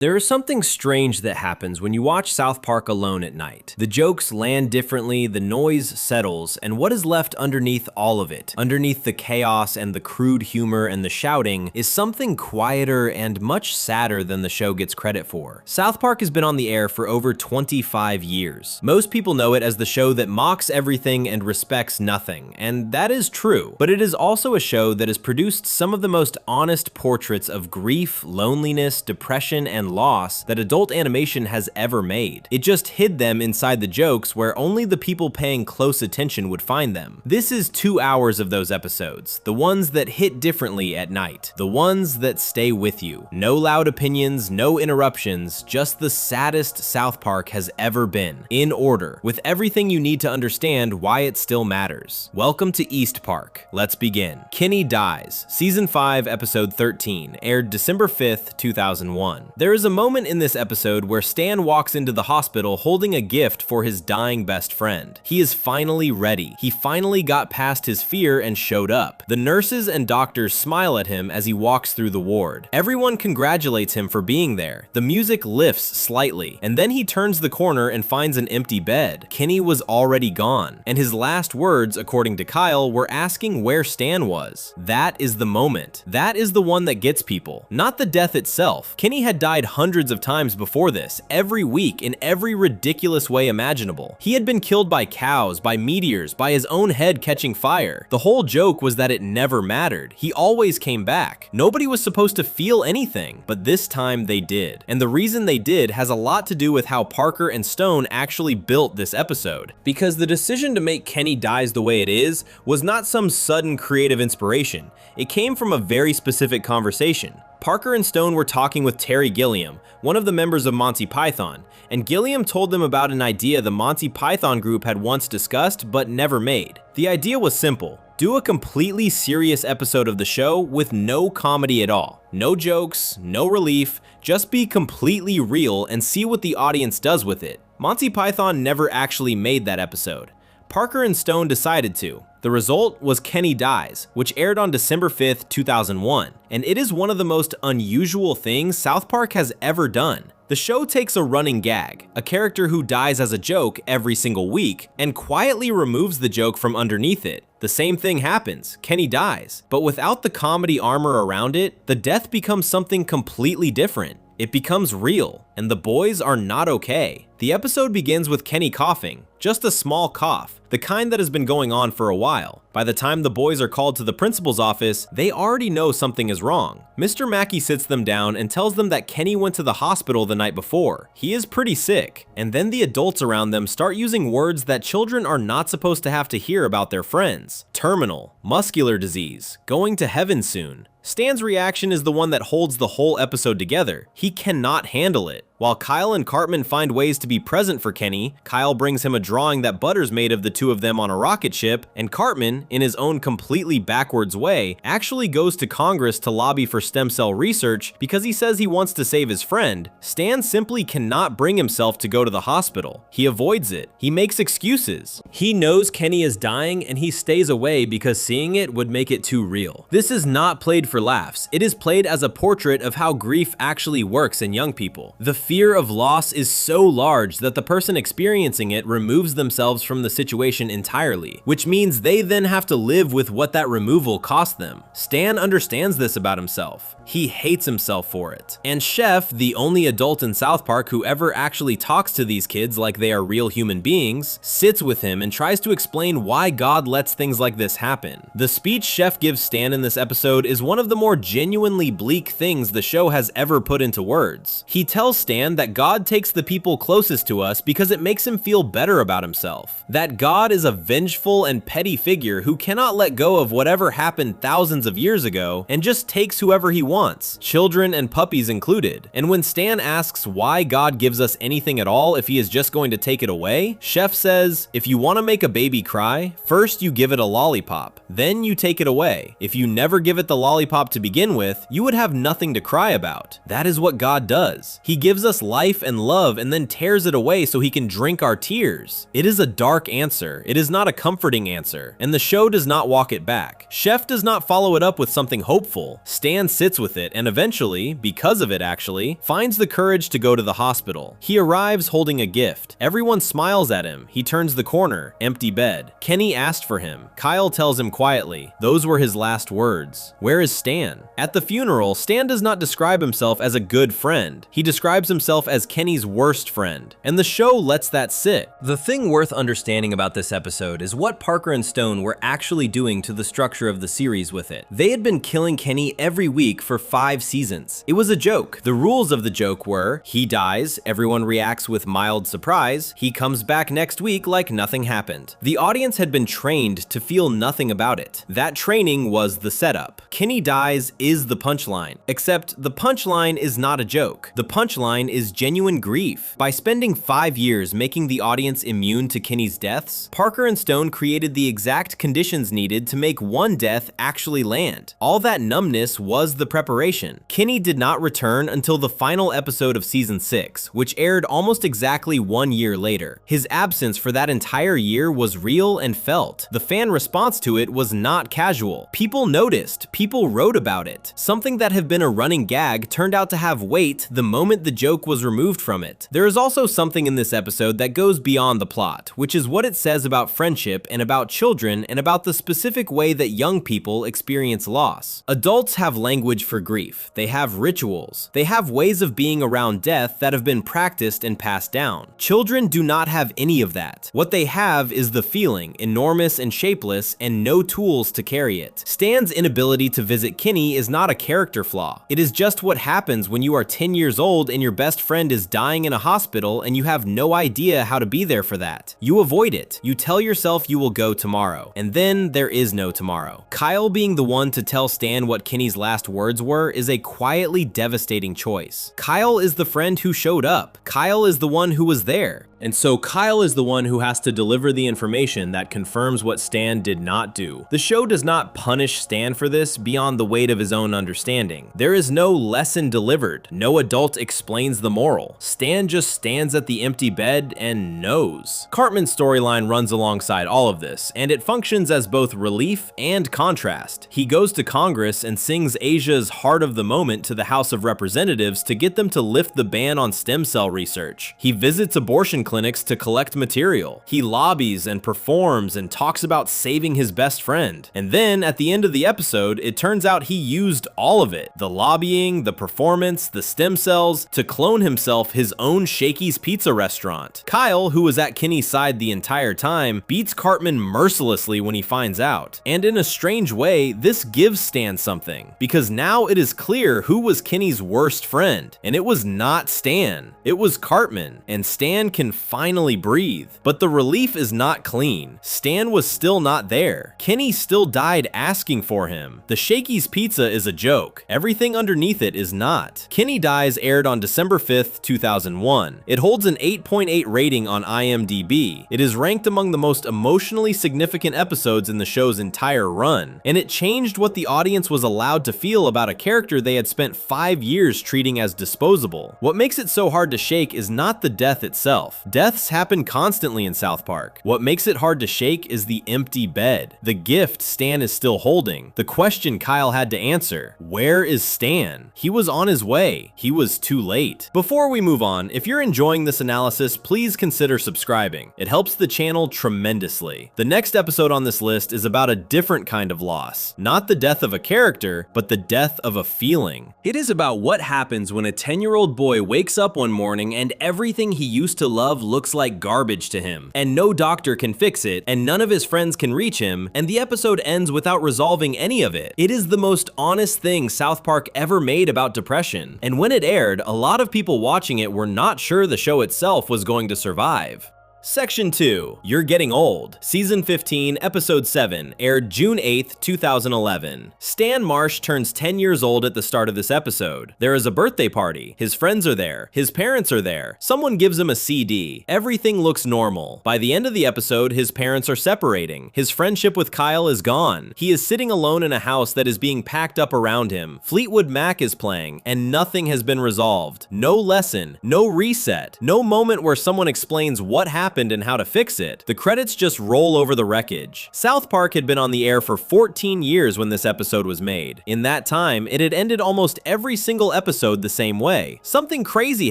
There is something strange that happens when you watch South Park alone at night. The jokes land differently, the noise settles, and what is left underneath all of it, underneath the chaos and the crude humor and the shouting, is something quieter and much sadder than the show gets credit for. South Park has been on the air for over 25 years. Most people know it as the show that mocks everything and respects nothing, and that is true. But it is also a show that has produced some of the most honest portraits of grief, loneliness, depression, and loss that adult animation has ever made. It just hid them inside the jokes where only the people paying close attention would find them. This is 2 hours of those episodes, the ones that hit differently at night, the ones that stay with you. No loud opinions, no interruptions, just the saddest South Park has ever been, in order, with everything you need to understand why it still matters. Welcome to East Park. Let's begin. Kenny Dies, Season 5, Episode 13, aired December 5th, 2001. There is a moment in this episode where Stan walks into the hospital holding a gift for his dying best friend. He is finally ready. He finally got past his fear and showed up. The nurses and doctors smile at him as he walks through the ward. Everyone congratulates him for being there. The music lifts slightly, and then he turns the corner and finds an empty bed. Kenny was already gone, and his last words, according to Kyle, were asking where Stan was. That is the moment. That is the one that gets people, not the death itself. Kenny had died hundreds of times before this, every week, in every ridiculous way imaginable. He had been killed by cows, by meteors, by his own head catching fire. The whole joke was that it never mattered. He always came back. Nobody was supposed to feel anything, but this time they did. And the reason they did has a lot to do with how Parker and Stone actually built this episode. Because the decision to make Kenny Dies the way it is was not some sudden creative inspiration. It came from a very specific conversation. Parker and Stone were talking with Terry Gilliam, one of the members of Monty Python, and Gilliam told them about an idea the Monty Python group had once discussed but never made. The idea was simple. Do a completely serious episode of the show with no comedy at all. No jokes, no relief, just be completely real and see what the audience does with it. Monty Python never actually made that episode. Parker and Stone decided to. The result was Kenny Dies, which aired on December 5th, 2001, and it is one of the most unusual things South Park has ever done. The show takes a running gag, a character who dies as a joke every single week, and quietly removes the joke from underneath it. The same thing happens, Kenny dies, but without the comedy armor around it, the death becomes something completely different. It becomes real, and the boys are not okay. The episode begins with Kenny coughing, just a small cough, the kind that has been going on for a while. By the time the boys are called to the principal's office, they already know something is wrong. Mr. Mackey sits them down and tells them that Kenny went to the hospital the night before. He is pretty sick. And then the adults around them start using words that children are not supposed to have to hear about their friends. Terminal, muscular disease, going to heaven soon. Stan's reaction is the one that holds the whole episode together. He cannot handle it. While Kyle and Cartman find ways to be present for Kenny, Kyle brings him a drawing that Butters made of the two of them on a rocket ship, and Cartman, in his own completely backwards way, actually goes to Congress to lobby for stem cell research because he says he wants to save his friend. Stan simply cannot bring himself to go to the hospital. He avoids it. He makes excuses. He knows Kenny is dying and he stays away because seeing it would make it too real. This is not played for laughs. It is played as a portrait of how grief actually works in young people. The fear of loss is so large that the person experiencing it removes themselves from the situation entirely, which means they then have to live with what that removal cost them. Stan understands this about himself. He hates himself for it. And Chef, the only adult in South Park who ever actually talks to these kids like they are real human beings, sits with him and tries to explain why God lets things like this happen. The speech Chef gives Stan in this episode is one of the more genuinely bleak things the show has ever put into words. He tells Stan that God takes the people closest to us because it makes him feel better about himself. That God is a vengeful and petty figure who cannot let go of whatever happened thousands of years ago and just takes whoever he wants, children and puppies included. And when Stan asks why God gives us anything at all if he is just going to take it away, Chef says, if you want to make a baby cry, first you give it a lollipop, then you take it away. If you never give it the lollipop to begin with, you would have nothing to cry about. That is what God does. He gives us life and love and then tears it away so he can drink our tears. It is a dark answer. It is not a comforting answer, and the show does not walk it back. Chef does not follow it up with something hopeful. Stan sits with it and eventually, because of it actually, finds the courage to go to the hospital. He arrives holding a gift. Everyone smiles at him. He turns the corner. Empty bed. Kenny asked for him. Kyle tells him quietly. Those were his last words. Where is Stan? At the funeral, Stan does not describe himself as a good friend. He describes himself as Kenny's worst friend. And the show lets that sit. The thing worth understanding about this episode is what Parker and Stone were actually doing to the structure of the series with it. They had been killing Kenny every week for 5 seasons. It was a joke. The rules of the joke were, he dies, everyone reacts with mild surprise, he comes back next week like nothing happened. The audience had been trained to feel nothing about it. That training was the setup. Kenny dies is the punchline, except the punchline is not a joke. The punchline is genuine grief. By spending 5 years making the audience immune to Kenny's deaths, Parker and Stone created the exact conditions needed to make one death actually land. All that numbness was the preparation. Kenny did not return until the final episode of season 6, which aired almost exactly 1 year later. His absence for that entire year was real and felt. The fan response to it was not casual. People noticed, people wrote about it. Something that had been a running gag turned out to have weight the moment the joke was removed from it. There is also something in this episode that goes beyond the plot, which is what it says about friendship and about children and about the specific way that young people experience loss. Adults have language for grief. They have rituals. They have ways of being around death that have been practiced and passed down. Children do not have any of that. What they have is the feeling, enormous and shapeless, and no tools to carry it. Stan's inability to visit Kenny is not a character flaw. It is just what happens when you are 10 years old and your best friend is dying in a hospital and you have no idea how to be there for that. You avoid it. You tell yourself you will go tomorrow, and then there is no tomorrow. Kyle being the one to tell Stan what Kenny's last words were is a quietly devastating choice. Kyle is the friend who showed up. Kyle is the one who was there. And so Kyle is the one who has to deliver the information that confirms what Stan did not do. The show does not punish Stan for this beyond the weight of his own understanding. There is no lesson delivered. No adult explains the moral. Stan just stands at the empty bed and knows. Cartman's storyline runs alongside all of this, and it functions as both relief and contrast. He goes to Congress and sings Asia's Heart of the Moment to the House of Representatives to get them to lift the ban on stem cell research. He visits abortion clinics to collect material. He lobbies and performs and talks about saving his best friend. And then at the end of the episode, it turns out he used all of it. The lobbying, the performance, the stem cells, to clone himself his own Shakey's Pizza restaurant. Kyle, who was at Kenny's side the entire time, beats Cartman mercilessly when he finds out. And in a strange way, this gives Stan something, because now it is clear who was Kenny's worst friend. And it was not Stan. It was Cartman. And Stan can finally breathe. But the relief is not clean. Stan was still not there. Kenny still died asking for him. The Shakey's Pizza is a joke. Everything underneath it is not. Kenny Dies aired on December 5th, 2001. It holds an 8.8 rating on IMDb. It is ranked among the most emotionally significant episodes in the show's entire run. And it changed what the audience was allowed to feel about a character they had spent 5 years treating as disposable. What makes it so hard to shake is not the death itself. Deaths happen constantly in South Park. What makes it hard to shake is the empty bed, the gift Stan is still holding, the question Kyle had to answer. Where is Stan? He was on his way. He was too late. Before we move on, if you're enjoying this analysis, please consider subscribing. It helps the channel tremendously. The next episode on this list is about a different kind of loss. Not the death of a character, but the death of a feeling. It is about what happens when a 10-year-old boy wakes up one morning and everything he used to love looks like garbage to him, and no doctor can fix it, and none of his friends can reach him, and the episode ends without resolving any of it. It is the most honest thing South Park ever made about depression, and when it aired, a lot of people watching it were not sure the show itself was going to survive. Section 2, You're Getting Old. Season 15, Episode 7, aired June 8th, 2011. Stan Marsh turns 10 years old at the start of this episode. There is a birthday party. His friends are there. His parents are there. Someone gives him a CD. Everything looks normal. By the end of the episode, his parents are separating. His friendship with Kyle is gone. He is sitting alone in a house that is being packed up around him. Fleetwood Mac is playing, and nothing has been resolved. No lesson. No reset. No moment where someone explains what happened happened and how to fix it. The credits just roll over the wreckage. South Park had been on the air for 14 years when this episode was made. In that time, it had ended almost every single episode the same way. Something crazy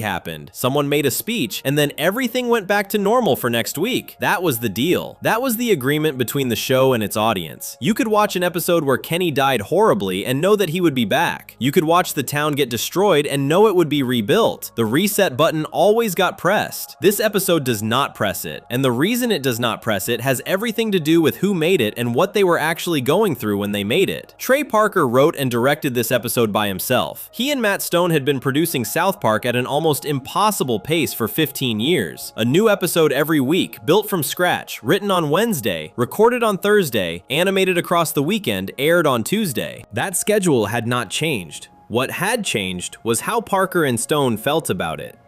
happened. Someone made a speech, and then everything went back to normal for next week. That was the deal. That was the agreement between the show and its audience. You could watch an episode where Kenny died horribly and know that he would be back. You could watch the town get destroyed and know it would be rebuilt. The reset button always got pressed. This episode does not press it, and the reason it does not press it has everything to do with who made it and what they were actually going through when they made it. Trey Parker wrote and directed this episode by himself. He and Matt Stone had been producing South Park at an almost impossible pace for 15 years. A new episode every week, built from scratch, written on Wednesday, recorded on Thursday, animated across the weekend, aired on Tuesday. That schedule had not changed. What had changed was how Parker and Stone felt about it.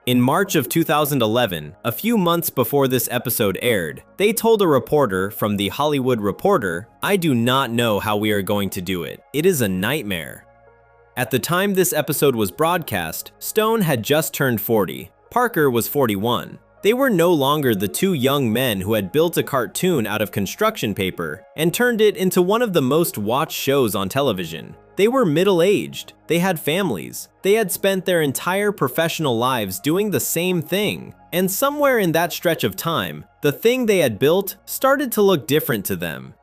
In March of 2011, a few months before this episode aired, they told a reporter from The Hollywood Reporter, "I do not know how we are going to do it. It is a nightmare." At the time this episode was broadcast, Stone had just turned 40. Parker was 41. They were no longer the two young men who had built a cartoon out of construction paper and turned it into one of the most watched shows on television. They were middle-aged, they had families, they had spent their entire professional lives doing the same thing, and somewhere in that stretch of time, the thing they had built started to look different to them.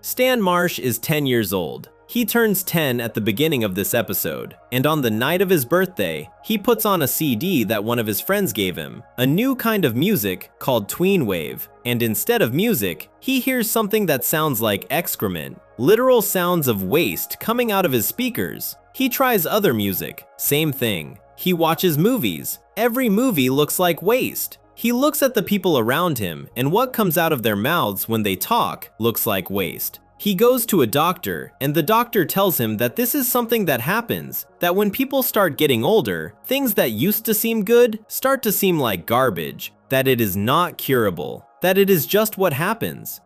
Stan Marsh is 10 years old. He turns 10 at the beginning of this episode, and on the night of his birthday, he puts on a CD that one of his friends gave him, a new kind of music called tween wave, and instead of music, he hears something that sounds like excrement, literal sounds of waste coming out of his speakers. He tries other music, same thing. He watches movies, every movie looks like waste. He looks at the people around him, and what comes out of their mouths when they talk looks like waste. He goes to a doctor, and the doctor tells him that this is something that happens, that when people start getting older, things that used to seem good start to seem like garbage, that it is not curable, that it is just what happens.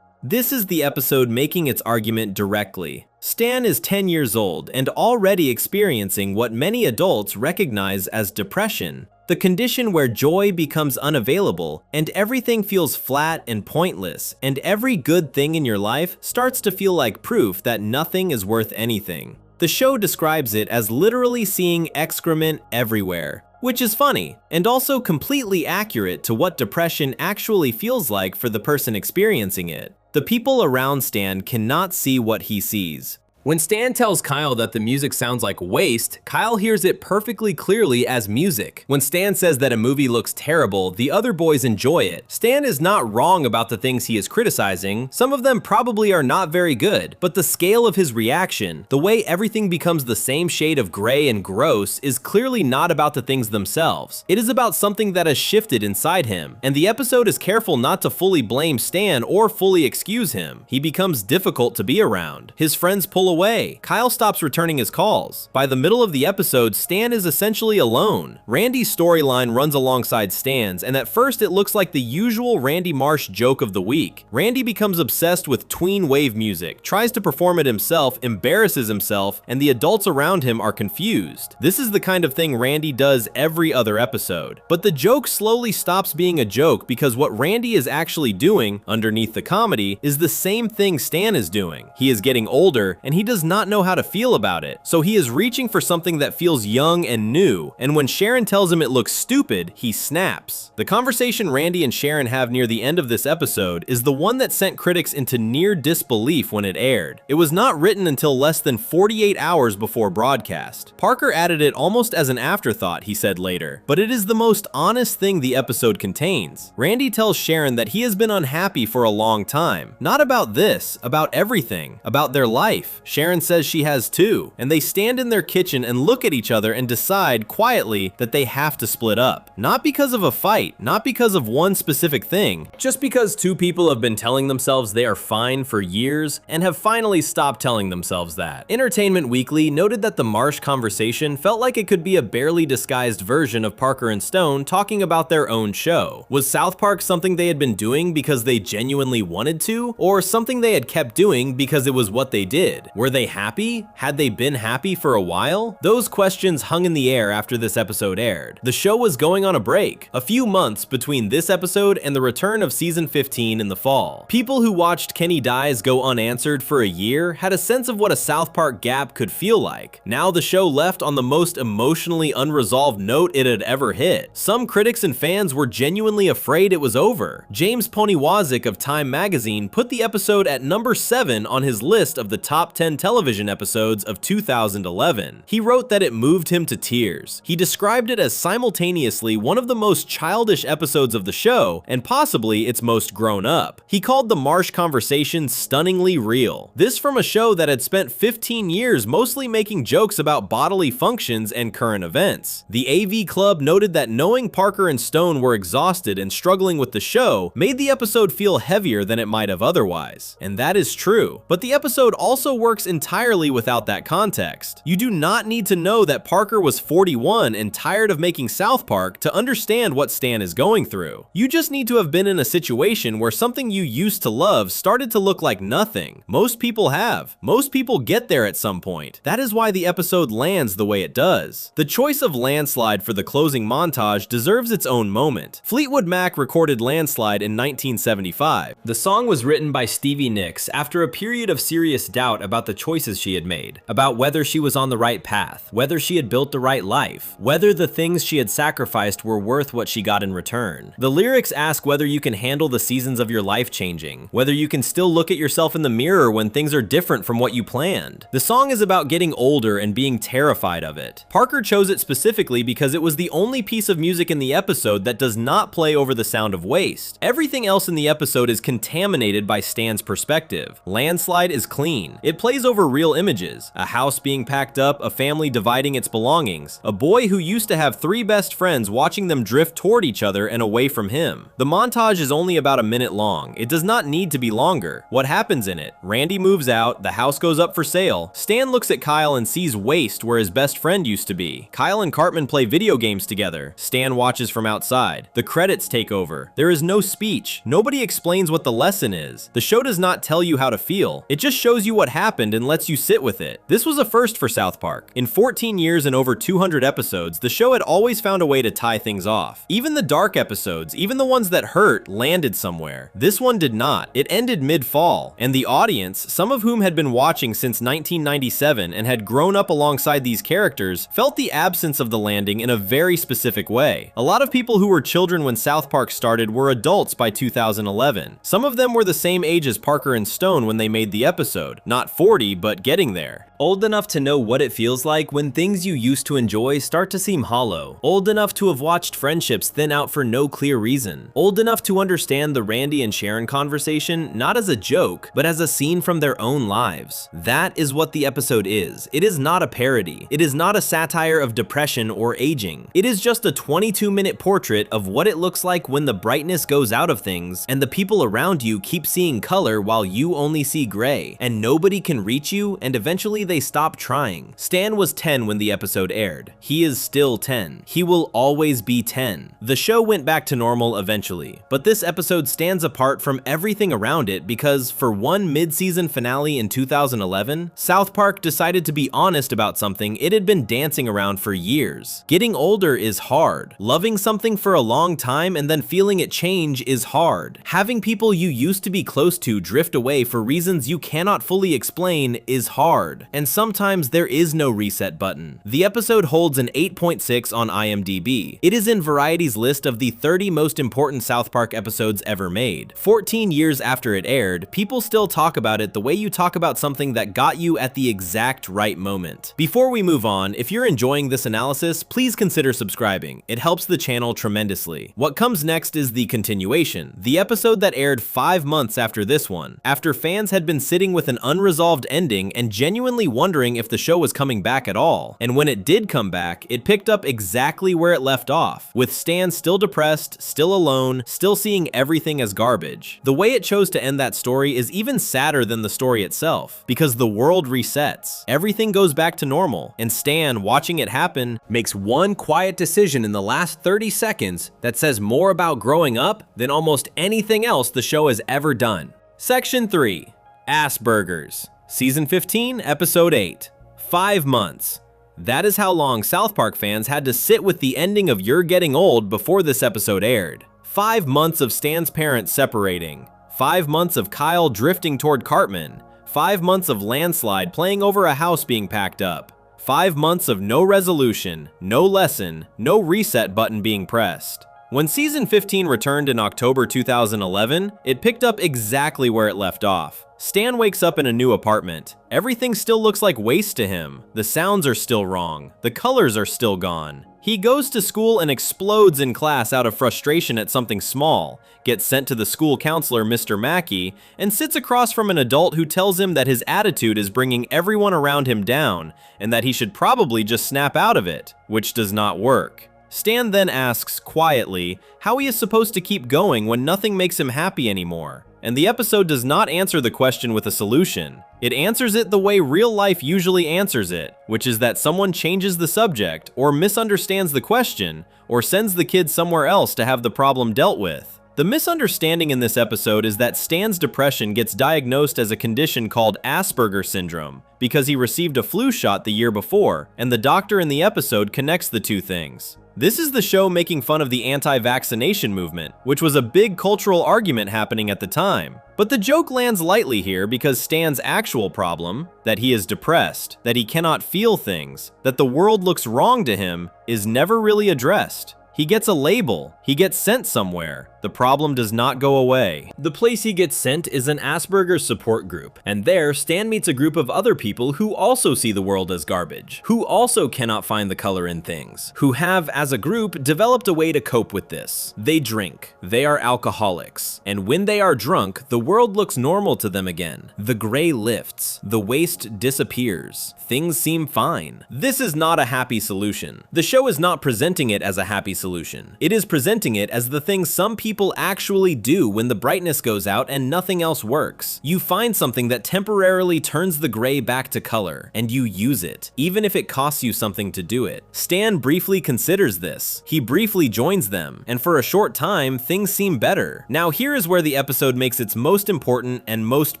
This is the episode making its argument directly. Stan is 10 years old and already experiencing what many adults recognize as depression, the condition where joy becomes unavailable and everything feels flat and pointless, and every good thing in your life starts to feel like proof that nothing is worth anything. The show describes it as literally seeing excrement everywhere, which is funny and also completely accurate to what depression actually feels like for the person experiencing it. The people around Stan cannot see what he sees. When Stan tells Kyle that the music sounds like waste, Kyle hears it perfectly clearly as music. When Stan says that a movie looks terrible, the other boys enjoy it. Stan is not wrong about the things he is criticizing. Some of them probably are not very good, but the scale of his reaction, the way everything becomes the same shade of gray and gross, is clearly not about the things themselves. It is about something that has shifted inside him, and the episode is careful not to fully blame Stan or fully excuse him. He becomes difficult to be around. His friends pull away. Kyle stops returning his calls. By the middle of the episode, Stan is essentially alone. Randy's storyline runs alongside Stan's, and at first it looks like the usual Randy Marsh joke of the week. Randy becomes obsessed with tween wave music, tries to perform it himself, embarrasses himself, and the adults around him are confused. This is the kind of thing Randy does every other episode. But the joke slowly stops being a joke because what Randy is actually doing, underneath the comedy, is the same thing Stan is doing. He is getting older, and he does not know how to feel about it, so he is reaching for something that feels young and new, and when Sharon tells him it looks stupid, he snaps. The conversation Randy and Sharon have near the end of this episode is the one that sent critics into near disbelief when it aired. It was not written until less than 48 hours before broadcast. Parker added it almost as an afterthought, he said later, but it is the most honest thing the episode contains. Randy tells Sharon that he has been unhappy for a long time, not about this, about everything, about their life. Sharon says she has too, and they stand in their kitchen and look at each other and decide quietly that they have to split up. Not because of a fight, not because of one specific thing, just because two people have been telling themselves they are fine for years and have finally stopped telling themselves that. Entertainment Weekly noted that the Marsh conversation felt like it could be a barely disguised version of Parker and Stone talking about their own show. Was South Park something they had been doing because they genuinely wanted to, or something they had kept doing because it was what they did? Were they happy? Had they been happy for a while? Those questions hung in the air after this episode aired. The show was going on a break, a few months between this episode and the return of season 15 in the fall. People who watched Kenny Dies go unanswered for a year had a sense of what a South Park gap could feel like. Now the show left on the most emotionally unresolved note it had ever hit. Some critics and fans were genuinely afraid it was over. James Poniwazik of Time magazine put the episode at number 7 on his list of the top 10 television episodes of 2011. He wrote that it moved him to tears. He described it as simultaneously one of the most childish episodes of the show and possibly its most grown up. He called the Marsh conversation stunningly real. This from a show that had spent 15 years mostly making jokes about bodily functions and current events. The AV Club noted that knowing Parker and Stone were exhausted and struggling with the show made the episode feel heavier than it might have otherwise. And that is true. But the episode also works entirely without that context. You do not need to know that Parker was 41 and tired of making South Park to understand what Stan is going through. You just need to have been in a situation where something you used to love started to look like nothing. Most people have. Most people get there at some point. That is why the episode lands the way it does. The choice of Landslide for the closing montage deserves its own moment. Fleetwood Mac recorded Landslide in 1975. The song was written by Stevie Nicks after a period of serious doubt about the choices she had made, about whether she was on the right path, whether she had built the right life, whether the things she had sacrificed were worth what she got in return. The lyrics ask whether you can handle the seasons of your life changing, whether you can still look at yourself in the mirror when things are different from what you planned. The song is about getting older and being terrified of it. Parker chose it specifically because it was the only piece of music in the episode that does not play over the sound of waste. Everything else in the episode is contaminated by Stan's perspective. Landslide is clean. It plays over real images: a house being packed up, a family dividing its belongings, a boy who used to have 3 best friends watching them drift toward each other and away from him. The montage is only about a minute long. It does not need to be longer. What happens in it? Randy moves out, the house goes up for sale. Stan looks at Kyle and sees waste where his best friend used to be. Kyle and Cartman play video games together. Stan watches from outside. The credits take over. There is no speech. Nobody explains what the lesson is. The show does not tell you how to feel. It just shows you what happened and lets you sit with it. This was a first for South Park. In 14 years and over 200 episodes, the show had always found a way to tie things off. Even the dark episodes, even the ones that hurt, landed somewhere. This one did not. It ended mid-fall, and the audience, some of whom had been watching since 1997 and had grown up alongside these characters, felt the absence of the landing in a very specific way. A lot of people who were children when South Park started were adults by 2011. Some of them were the same age as Parker and Stone when they made the episode. Not 40, but getting there. Old enough to know what it feels like when things you used to enjoy start to seem hollow. Old enough to have watched friendships thin out for no clear reason. Old enough to understand the Randy and Sharon conversation not as a joke, but as a scene from their own lives. That is what the episode is. It is not a parody. It is not a satire of depression or aging. It is just a 22-minute portrait of what it looks like when the brightness goes out of things and the people around you keep seeing color while you only see gray, and nobody can reach you, and eventually they stop trying. Stan was 10 when the episode aired. He is still 10. He will always be 10. The show went back to normal eventually, but this episode stands apart from everything around it because for one mid-season finale in 2011, South Park decided to be honest about something it had been dancing around for years. Getting older is hard. Loving something for a long time and then feeling it change is hard. Having people you used to be close to drift away for reasons you cannot fully explain is hard. And sometimes there is no reset button. The episode holds an 8.6 on IMDb. It is in Variety's list of the 30 most important South Park episodes ever made. 14 years after it aired, people still talk about it the way you talk about something that got you at the exact right moment. Before we move on, if you're enjoying this analysis, please consider subscribing. It helps the channel tremendously. What comes next is the continuation, the episode that aired 5 months after this one, after fans had been sitting with an unresolved ending and genuinely wondering if the show was coming back at all. And when it did come back, it picked up exactly where it left off, with Stan still depressed, still alone, still seeing everything as garbage. The way it chose to end that story is even sadder than the story itself, because the world resets. Everything goes back to normal, and Stan, watching it happen, makes one quiet decision in the last 30 seconds that says more about growing up than almost anything else the show has ever done. Section 3. Ass Burgers. Season 15, Episode 8, 5 months. That is how long South Park fans had to sit with the ending of You're Getting Old before this episode aired. 5 months of Stan's parents separating. 5 months of Kyle drifting toward Cartman. 5 months of Landslide playing over a house being packed up. 5 months of no resolution, no lesson, no reset button being pressed. When Season 15 returned in October 2011, it picked up exactly where it left off. Stan wakes up in a new apartment. Everything still looks like waste to him. The sounds are still wrong. The colors are still gone. He goes to school and explodes in class out of frustration at something small, gets sent to the school counselor, Mr. Mackey, and sits across from an adult who tells him that his attitude is bringing everyone around him down and that he should probably just snap out of it, which does not work. Stan then asks, quietly, how he is supposed to keep going when nothing makes him happy anymore. And the episode does not answer the question with a solution. It answers it the way real life usually answers it, which is that someone changes the subject, or misunderstands the question, or sends the kid somewhere else to have the problem dealt with. The misunderstanding in this episode is that Stan's depression gets diagnosed as a condition called Asperger syndrome because he received a flu shot the year before, and the doctor in the episode connects the two things. This is the show making fun of the anti-vaccination movement, which was a big cultural argument happening at the time. But the joke lands lightly here because Stan's actual problem, that he is depressed, that he cannot feel things, that the world looks wrong to him, is never really addressed. He gets a label, he gets sent somewhere. The problem does not go away. The place he gets sent is an Asperger's support group, and there Stan meets a group of other people who also see the world as garbage, who also cannot find the color in things, who have, as a group, developed a way to cope with this. They drink, they are alcoholics, and when they are drunk, the world looks normal to them again. The gray lifts, the waste disappears, things seem fine. This is not a happy solution. The show is not presenting it as a happy solution. It is presenting it as the thing some people actually do when the brightness goes out and nothing else works. You find something that temporarily turns the gray back to color, and you use it, even if it costs you something to do it. Stan briefly considers this. He briefly joins them, and for a short time, things seem better. Now here is where the episode makes its most important and most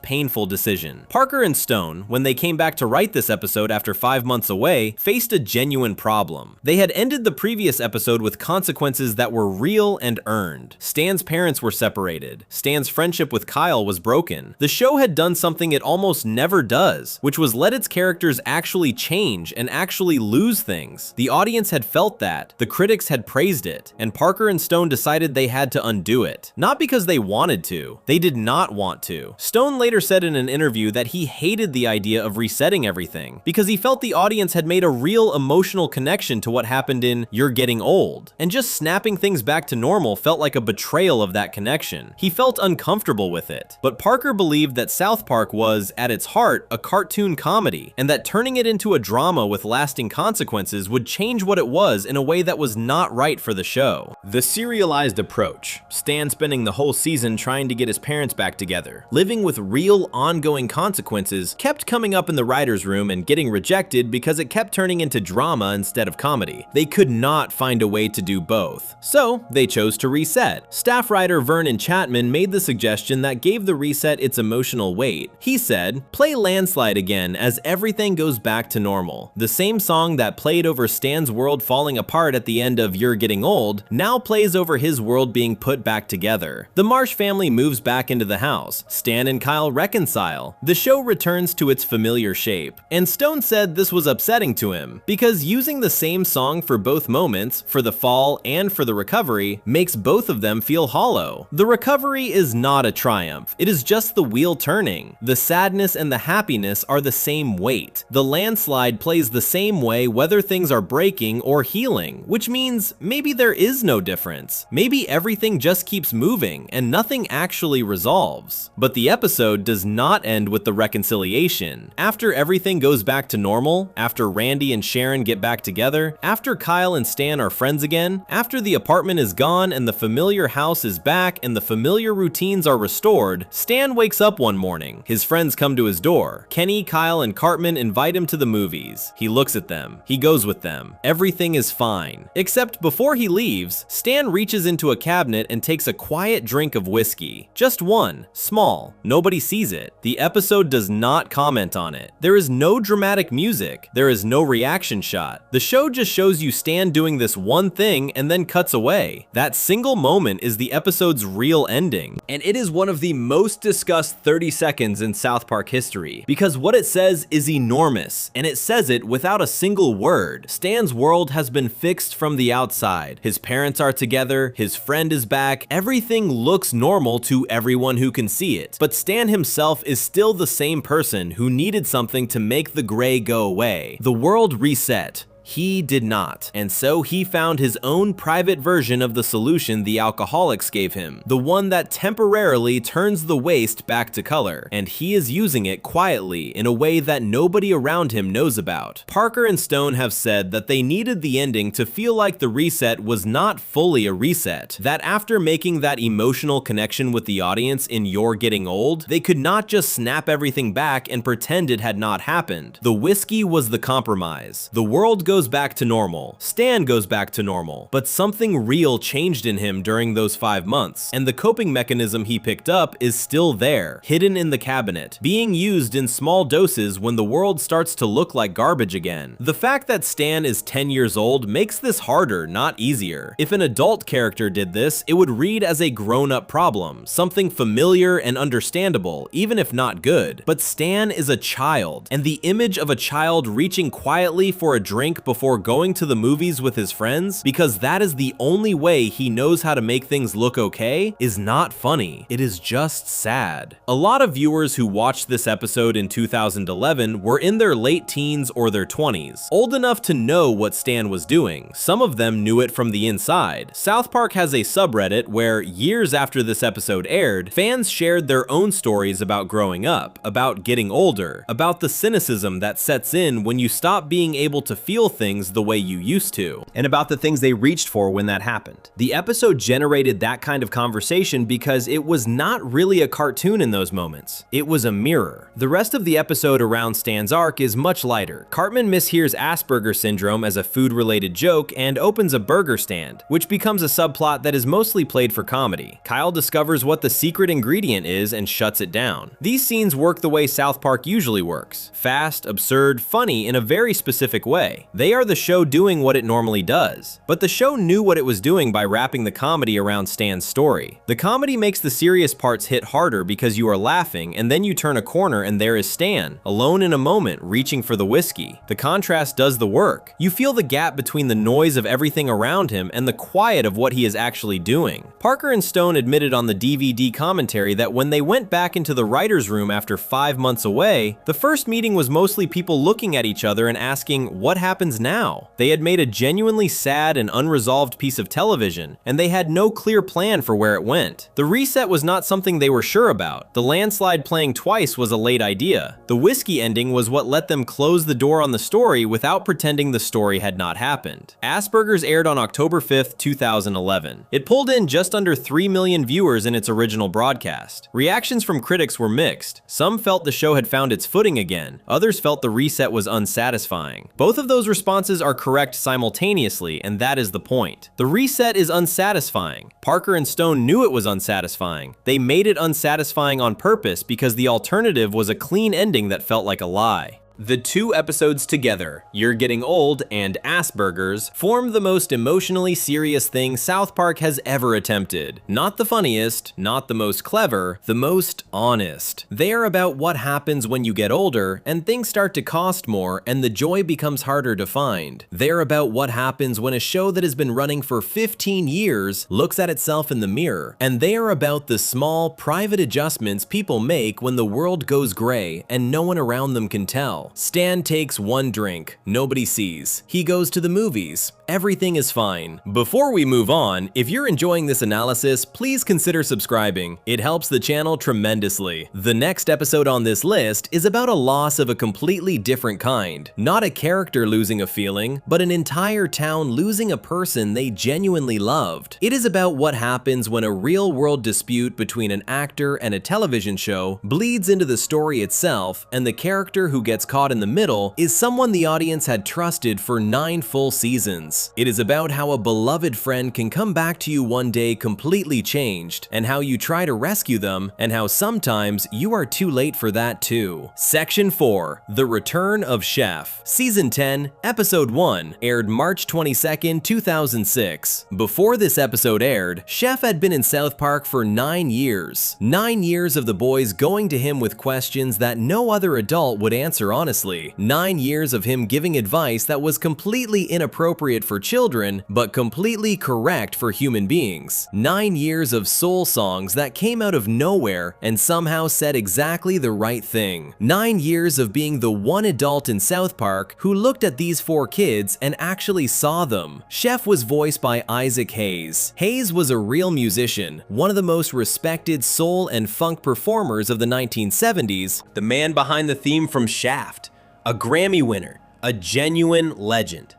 painful decision. Parker and Stone, when they came back to write this episode after 5 months away, faced a genuine problem. They had ended the previous episode with consequences that were real and earned. Stan's parents were separated. Stan's friendship with Kyle was broken. The show had done something it almost never does, which was let its characters actually change and actually lose things. The audience had felt that, the critics had praised it, and Parker and Stone decided they had to undo it. Not because they wanted to. They did not want to. Stone later said in an interview that he hated the idea of resetting everything because he felt the audience had made a real emotional connection to what happened in You're Getting Old, and just snapping things back to normal felt like a betrayal of that connection. He felt uncomfortable with it. But Parker believed that South Park was, at its heart, a cartoon comedy, and that turning it into a drama with lasting consequences would change what it was in a way that was not right for the show. The serialized approach, Stan spending the whole season trying to get his parents back together, living with real, ongoing consequences, kept coming up in the writer's room and getting rejected because it kept turning into drama instead of comedy. They could not find a way to do both. So, they chose to reset. Staff writer Vernon Chatman made the suggestion that gave the reset its emotional weight. He said, "Play Landslide again as everything goes back to normal. The same song that played over Stan's world falling apart at the end of You're Getting Old now plays over his world being put back together. The Marsh family moves back into the house. Stan and Kyle reconcile. The show returns to its familiar shape." And Stone said this was upsetting to him because using the same song for both moments, for the fall and for the recovery, makes both of them feel hollow. The recovery is not a triumph. It is just the wheel turning. The sadness and the happiness are the same weight. The landslide plays the same way whether things are breaking or healing, which means maybe there is no difference. Maybe everything just keeps moving and nothing actually resolves. But the episode does not end with the reconciliation. After everything goes back to normal, after Randy and Sharon get back together, after Kyle and Stan are friends again, after the apartment is gone and the familiar house is back and the familiar routines are restored, Stan wakes up one morning. His friends come to his door. Kenny, Kyle, and Cartman invite him to the movies. He looks at them. He goes with them. Everything is fine. Except before he leaves, Stan reaches into a cabinet and takes a quiet drink of whiskey. Just one. Small. Nobody sees it. The episode does not comment on it. There is no dramatic music. There is no reaction shot. The show just shows you Stan doing this one thing and then cuts away. That single moment is the episode's real ending. And it is one of the most discussed 30 seconds in South Park history, because what it says is enormous, and it says it without a single word. Stan's world has been fixed from the outside. His parents are together, his friend is back, everything looks normal to everyone who can see it. But Stan himself is still the same person who needed something to make the gray go away. The world reset. He did not, and so he found his own private version of the solution the alcoholics gave him, the one that temporarily turns the waste back to color, and he is using it quietly in a way that nobody around him knows about. Parker and Stone have said that they needed the ending to feel like the reset was not fully a reset, that after making that emotional connection with the audience in You're Getting Old, they could not just snap everything back and pretend it had not happened. The whiskey was the compromise. The world goes back to normal. Stan goes back to normal. But something real changed in him during those 5 months, and the coping mechanism he picked up is still there, hidden in the cabinet, being used in small doses when the world starts to look like garbage again. The fact that Stan is 10 years old makes this harder, not easier. If an adult character did this, it would read as a grown-up problem, something familiar and understandable, even if not good. But Stan is a child, and the image of a child reaching quietly for a drink before going to the movies with his friends, because that is the only way he knows how to make things look okay, is not funny. It is just sad. A lot of viewers who watched this episode in 2011 were in their late teens or their 20s, old enough to know what Stan was doing. Some of them knew it from the inside. South Park has a subreddit where, years after this episode aired, fans shared their own stories about growing up, about getting older, about the cynicism that sets in when you stop being able to feel things the way you used to, and about the things they reached for when that happened. The episode generated that kind of conversation because it was not really a cartoon in those moments. It was a mirror. The rest of the episode around Stan's arc is much lighter. Cartman mishears Asperger's syndrome as a food-related joke and opens a burger stand, which becomes a subplot that is mostly played for comedy. Kyle discovers what the secret ingredient is and shuts it down. These scenes work the way South Park usually works. Fast, absurd, funny in a very specific way. They are the show doing what it normally does. But the show knew what it was doing by wrapping the comedy around Stan's story. The comedy makes the serious parts hit harder because you are laughing, and then you turn a corner and there is Stan, alone in a moment, reaching for the whiskey. The contrast does the work. You feel the gap between the noise of everything around him and the quiet of what he is actually doing. Parker and Stone admitted on the DVD commentary that when they went back into the writer's room after 5 months away, the first meeting was mostly people looking at each other and asking, what happens now? They had made a genuinely sad and unresolved piece of television, and they had no clear plan for where it went. The reset was not something they were sure about. The landslide playing twice was a late idea. The whiskey ending was what let them close the door on the story without pretending the story had not happened. Asperger's aired on October 5th, 2011. It pulled in just under 3 million viewers in its original broadcast. Reactions from critics were mixed. Some felt the show had found its footing again. Others felt the reset was unsatisfying. Both of those responses are correct simultaneously, and that is the point. The reset is unsatisfying. Parker and Stone knew it was unsatisfying. They made it unsatisfying on purpose because the alternative was a clean ending that felt like a lie. The two episodes together, You're Getting Old and Asperger's, form the most emotionally serious thing South Park has ever attempted. Not the funniest, not the most clever, the most honest. They are about what happens when you get older and things start to cost more and the joy becomes harder to find. They're about what happens when a show that has been running for 15 years looks at itself in the mirror. And they are about the small, private adjustments people make when the world goes gray and no one around them can tell. Stan takes one drink. Nobody sees. He goes to the movies. everything is fine. Before we move on, if you're enjoying this analysis, please consider subscribing. It helps the channel tremendously. The next episode on this list is about a loss of a completely different kind. Not a character losing a feeling, but an entire town losing a person they genuinely loved. It is about what happens when a real-world dispute between an actor and a television show bleeds into the story itself, and the character who gets caught in the middle is someone the audience had trusted for 9 full seasons. It is about how a beloved friend can come back to you one day completely changed, and how you try to rescue them, and how sometimes you are too late for that too. Section 4. The Return of Chef. Season 10, Episode 1, aired March 22, 2006. Before this episode aired, Chef had been in South Park for 9 years. 9 years of the boys going to him with questions that no other adult would answer honestly. 9 years of him giving advice that was completely inappropriate for children, but completely correct for human beings. 9 years of soul songs that came out of nowhere and somehow said exactly the right thing. 9 years of being the one adult in South Park who looked at these 4 kids and actually saw them. Chef was voiced by Isaac Hayes. Hayes was a real musician, one of the most respected soul and funk performers of the 1970s, the man behind the theme from Shaft, a Grammy winner, a genuine legend.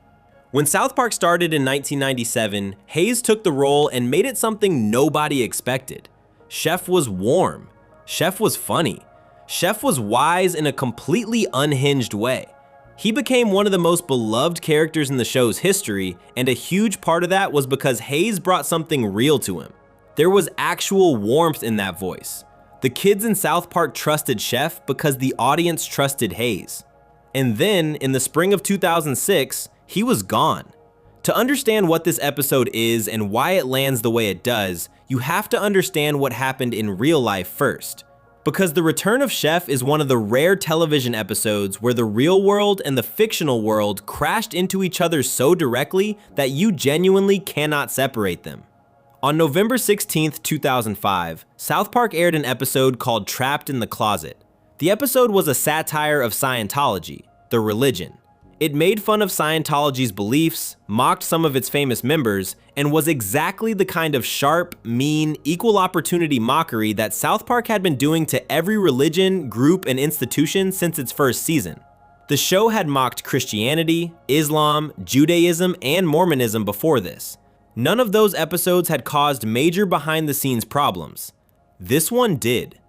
When South Park started in 1997, Hayes took the role and made it something nobody expected. Chef was warm. Chef was funny. Chef was wise in a completely unhinged way. He became one of the most beloved characters in the show's history, and a huge part of that was because Hayes brought something real to him. There was actual warmth in that voice. The kids in South Park trusted Chef because the audience trusted Hayes. And then, in the spring of 2006, he was gone. To understand what this episode is and why it lands the way it does, you have to understand what happened in real life first. Because the return of Chef is one of the rare television episodes where the real world and the fictional world crashed into each other so directly that you genuinely cannot separate them. On November 16, 2005, South Park aired an episode called Trapped in the Closet. The episode was a satire of Scientology, the religion. It made fun of Scientology's beliefs, mocked some of its famous members, and was exactly the kind of sharp, mean, equal opportunity mockery that South Park had been doing to every religion, group, and institution since its first season. The show had mocked Christianity, Islam, Judaism, and Mormonism before this. None of those episodes had caused major behind-the-scenes problems. This one did.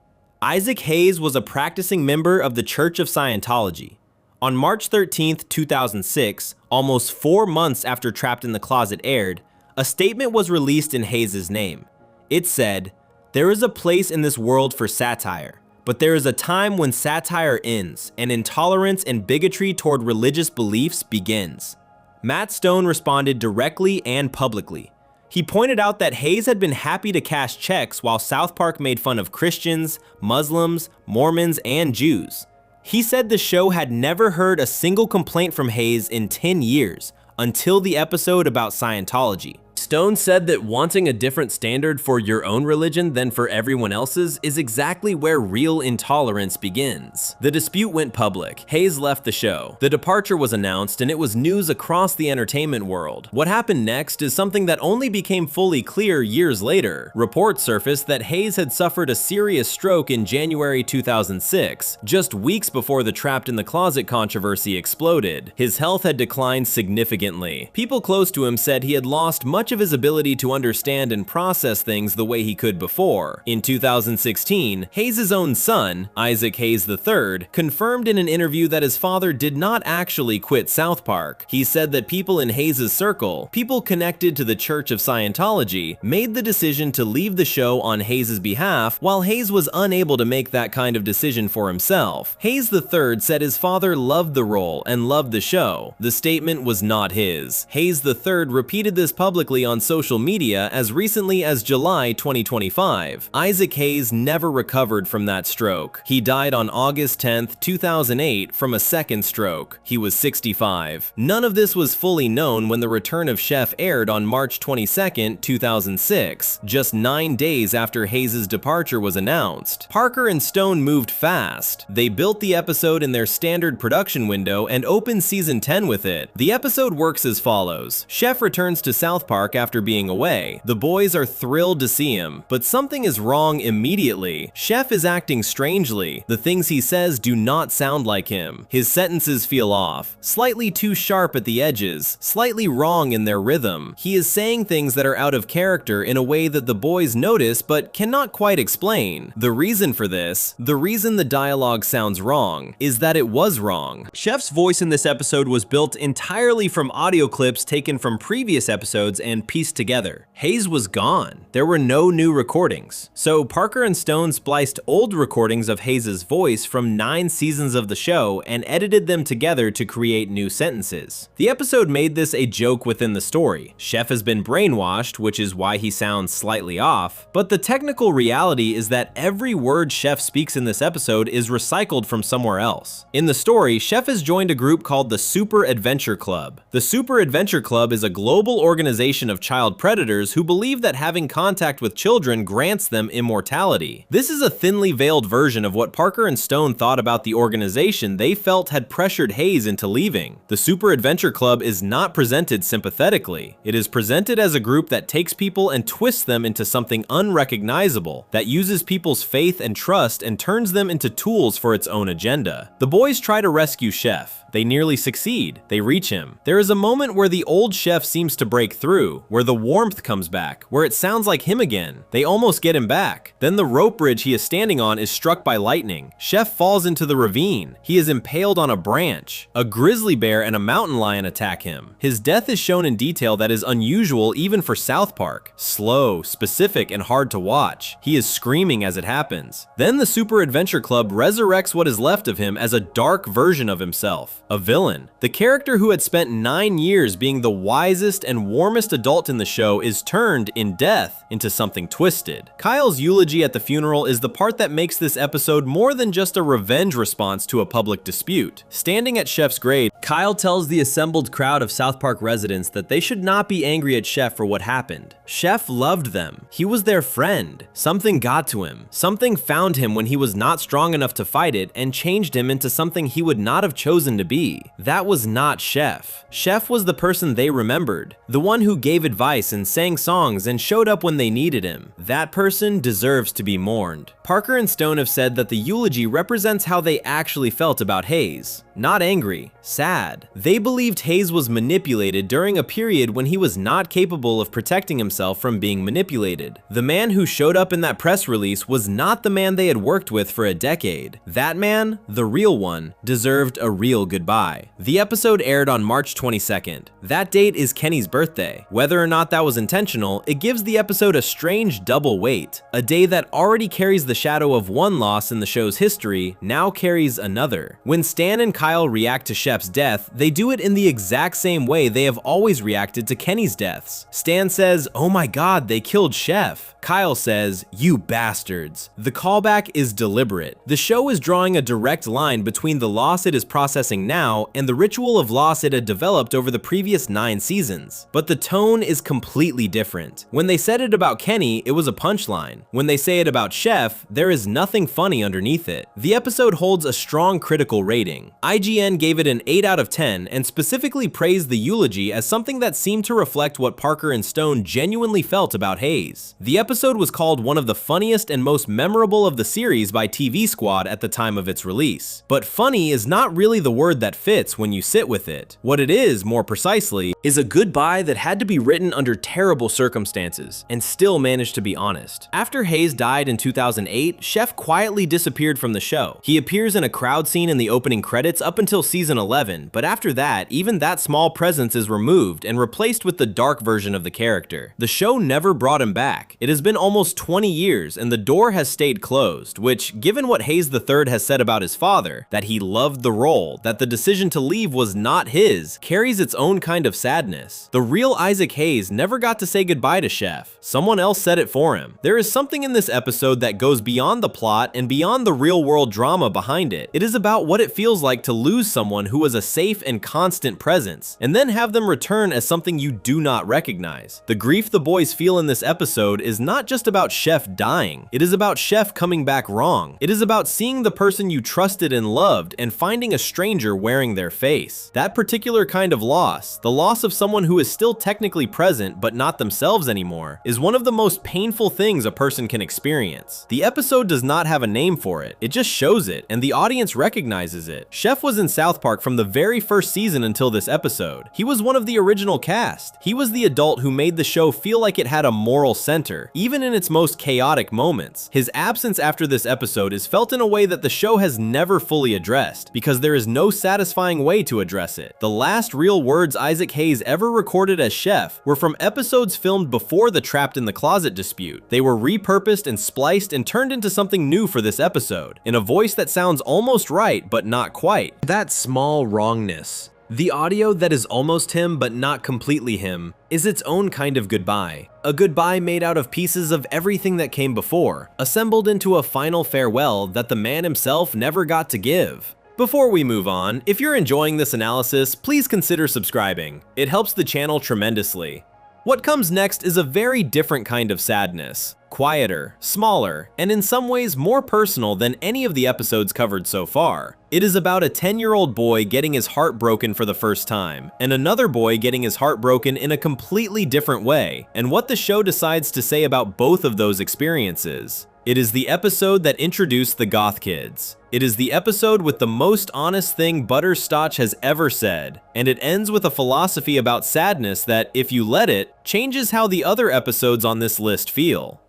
Isaac Hayes was a practicing member of the Church of Scientology. On March 13, 2006, almost 4 months after Trapped in the Closet aired, a statement was released in Hayes' name. It said, "There is a place in this world for satire, but there is a time when satire ends and intolerance and bigotry toward religious beliefs begins." Matt Stone responded directly and publicly. He pointed out that Hayes had been happy to cash checks while South Park made fun of Christians, Muslims, Mormons, and Jews. He said the show had never heard a single complaint from Hayes in 10 years, until the episode about Scientology. Stone said that wanting a different standard for your own religion than for everyone else's is exactly where real intolerance begins. The dispute went public. Hayes left the show. The departure was announced, and it was news across the entertainment world. What happened next is something that only became fully clear years later. Reports surfaced that Hayes had suffered a serious stroke in January 2006, just weeks before the Trapped in the Closet controversy exploded. His health had declined significantly. People close to him said he had lost much of his ability to understand and process things the way he could before. In 2016, Hayes' own son, Isaac Hayes III, confirmed in an interview that his father did not actually quit South Park. He said that people in Hayes' circle, people connected to the Church of Scientology, made the decision to leave the show on Hayes' behalf, while Hayes was unable to make that kind of decision for himself. Hayes III said his father loved the role and loved the show. The statement was not his. Hayes III repeated this publicly publicly on social media as recently as July 2025. Isaac Hayes never recovered from that stroke. He died on August 10, 2008 from a second stroke. He was 65. None of this was fully known when The Return of Chef aired on March 22, 2006, just 9 days after Hayes' departure was announced. Parker and Stone moved fast. They built the episode in their standard production window and opened season 10 with it. The episode works as follows. Chef returns to South Park after being away. The boys are thrilled to see him, but something is wrong immediately. Chef is acting strangely. The things he says do not sound like him. His sentences feel off, slightly too sharp at the edges, slightly wrong in their rhythm. He is saying things that are out of character in a way that the boys notice but cannot quite explain. The reason for this, the reason the dialogue sounds wrong, is that it was wrong. Chef's voice in this episode was built entirely from audio clips taken from previous episodes and pieced together. Hayes was gone. There were no new recordings. So Parker and Stone spliced old recordings of Hayes' voice from 9 seasons of the show and edited them together to create new sentences. The episode made this a joke within the story. Chef has been brainwashed, which is why he sounds slightly off, but the technical reality is that every word Chef speaks in this episode is recycled from somewhere else. In the story, Chef has joined a group called the Super Adventure Club. The Super Adventure Club is a global organization of child predators who believe that having contact with children grants them immortality. This is a thinly veiled version of what Parker and Stone thought about the organization they felt had pressured Hayes into leaving. The Super Adventure Club is not presented sympathetically. It is presented as a group that takes people and twists them into something unrecognizable, that uses people's faith and trust and turns them into tools for its own agenda. The boys try to rescue Chef. They nearly succeed. They reach him. There is a moment where the old Chef seems to break through, where the warmth comes back, where it sounds like him again. They almost get him back. Then the rope bridge he is standing on is struck by lightning. Chef falls into the ravine. He is impaled on a branch. A grizzly bear and a mountain lion attack him. His death is shown in detail that is unusual even for South Park. Slow, specific, and hard to watch. He is screaming as it happens. Then the Super Adventure Club resurrects what is left of him as a dark version of himself. A villain. The character who had spent 9 years being the wisest and warmest adult in the show is turned, in death, into something twisted. Kyle's eulogy at the funeral is the part that makes this episode more than just a revenge response to a public dispute. Standing at Chef's grave, Kyle tells the assembled crowd of South Park residents that they should not be angry at Chef for what happened. Chef loved them. He was their friend. Something got to him. Something found him when he was not strong enough to fight it and changed him into something he would not have chosen to be. That was not Chef. Chef was the person they remembered, the one who gave advice and sang songs and showed up when they needed him. That person deserves to be mourned. Parker and Stone have said that the eulogy represents how they actually felt about Hayes. Not angry, sad. They believed Hayes was manipulated during a period when he was not capable of protecting himself from being manipulated. The man who showed up in that press release was not the man they had worked with for a decade. That man, the real one, deserved a real goodbye. The episode aired on March 22nd. That date is Kenny's birthday. Whether or not that was intentional, it gives the episode a strange double weight. A day that already carries the shadow of one loss in the show's history now carries another. When Stan and Kyle react to Chef's death, they do it in the exact same way they have always reacted to Kenny's deaths. Stan says, "Oh my god, they killed Chef." Kyle says, "You bastards." The callback is deliberate. The show is drawing a direct line between the loss it is processing now and the ritual of loss it had developed over the previous 9 seasons. But the tone is completely different. When they said it about Kenny, it was a punchline. When they say it about Chef, there is nothing funny underneath it. The episode holds a strong critical rating. IGN gave it an 8 out of 10 and specifically praised the eulogy as something that seemed to reflect what Parker and Stone genuinely felt about Hayes. The episode was called one of the funniest and most memorable of the series by TV Squad at the time of its release. But funny is not really the word that fits when you sit with it. What it is, more precisely, is a goodbye that had to be written under terrible circumstances and still managed to be honest. After Hayes died in 2008, Chef quietly disappeared from the show. He appears in a crowd scene in the opening credits up until season 11, but after that, even that small presence is removed and replaced with the dark version of the character. The show never brought him back. It has been almost 20 years and the door has stayed closed, which, given what Hayes III has said about his father, that he loved the role, that the decision to leave was not his, carries its own kind of sadness. The real Isaac Hayes never got to say goodbye to Chef. Someone else said it for him. There is something in this episode that goes beyond the plot and beyond the real-world drama behind it. It is about what it feels like to lose someone who was a safe and constant presence, and then have them return as something you do not recognize. The grief the boys feel in this episode is not just about Chef dying. It is about Chef coming back wrong. It is about seeing the person you trusted and loved and finding a stranger wearing their face. That particular kind of loss, the loss of someone who is still technically present but not themselves anymore, is one of the most painful things a person can experience. The episode does not have a name for it. It just shows it, and the audience recognizes it. Chef was in South Park from the very first season until this episode. He was one of the original cast. He was the adult who made the show feel like it had a moral center, even in its most chaotic moments. His absence after this episode is felt in a way that the show has never fully addressed, because there is no satisfying way to address it. The last real words Isaac Hayes ever recorded as Chef were from episodes filmed before the Trapped in the Closet dispute. They were repurposed and spliced and turned into something new for this episode, in a voice that sounds almost right but not quite. That small wrongness, the audio that is almost him but not completely him, is its own kind of goodbye. A goodbye made out of pieces of everything that came before, assembled into a final farewell that the man himself never got to give. Before we move on, if you're enjoying this analysis, please consider subscribing. It helps the channel tremendously. What comes next is a very different kind of sadness. Quieter, smaller, and in some ways more personal than any of the episodes covered so far. It is about a 10-year-old boy getting his heart broken for the first time, and another boy getting his heart broken in a completely different way, and what the show decides to say about both of those experiences. It is the episode that introduced the Goth Kids. It is the episode with the most honest thing Butterscotch has ever said, and it ends with a philosophy about sadness that, if you let it, changes how the other episodes on this list feel.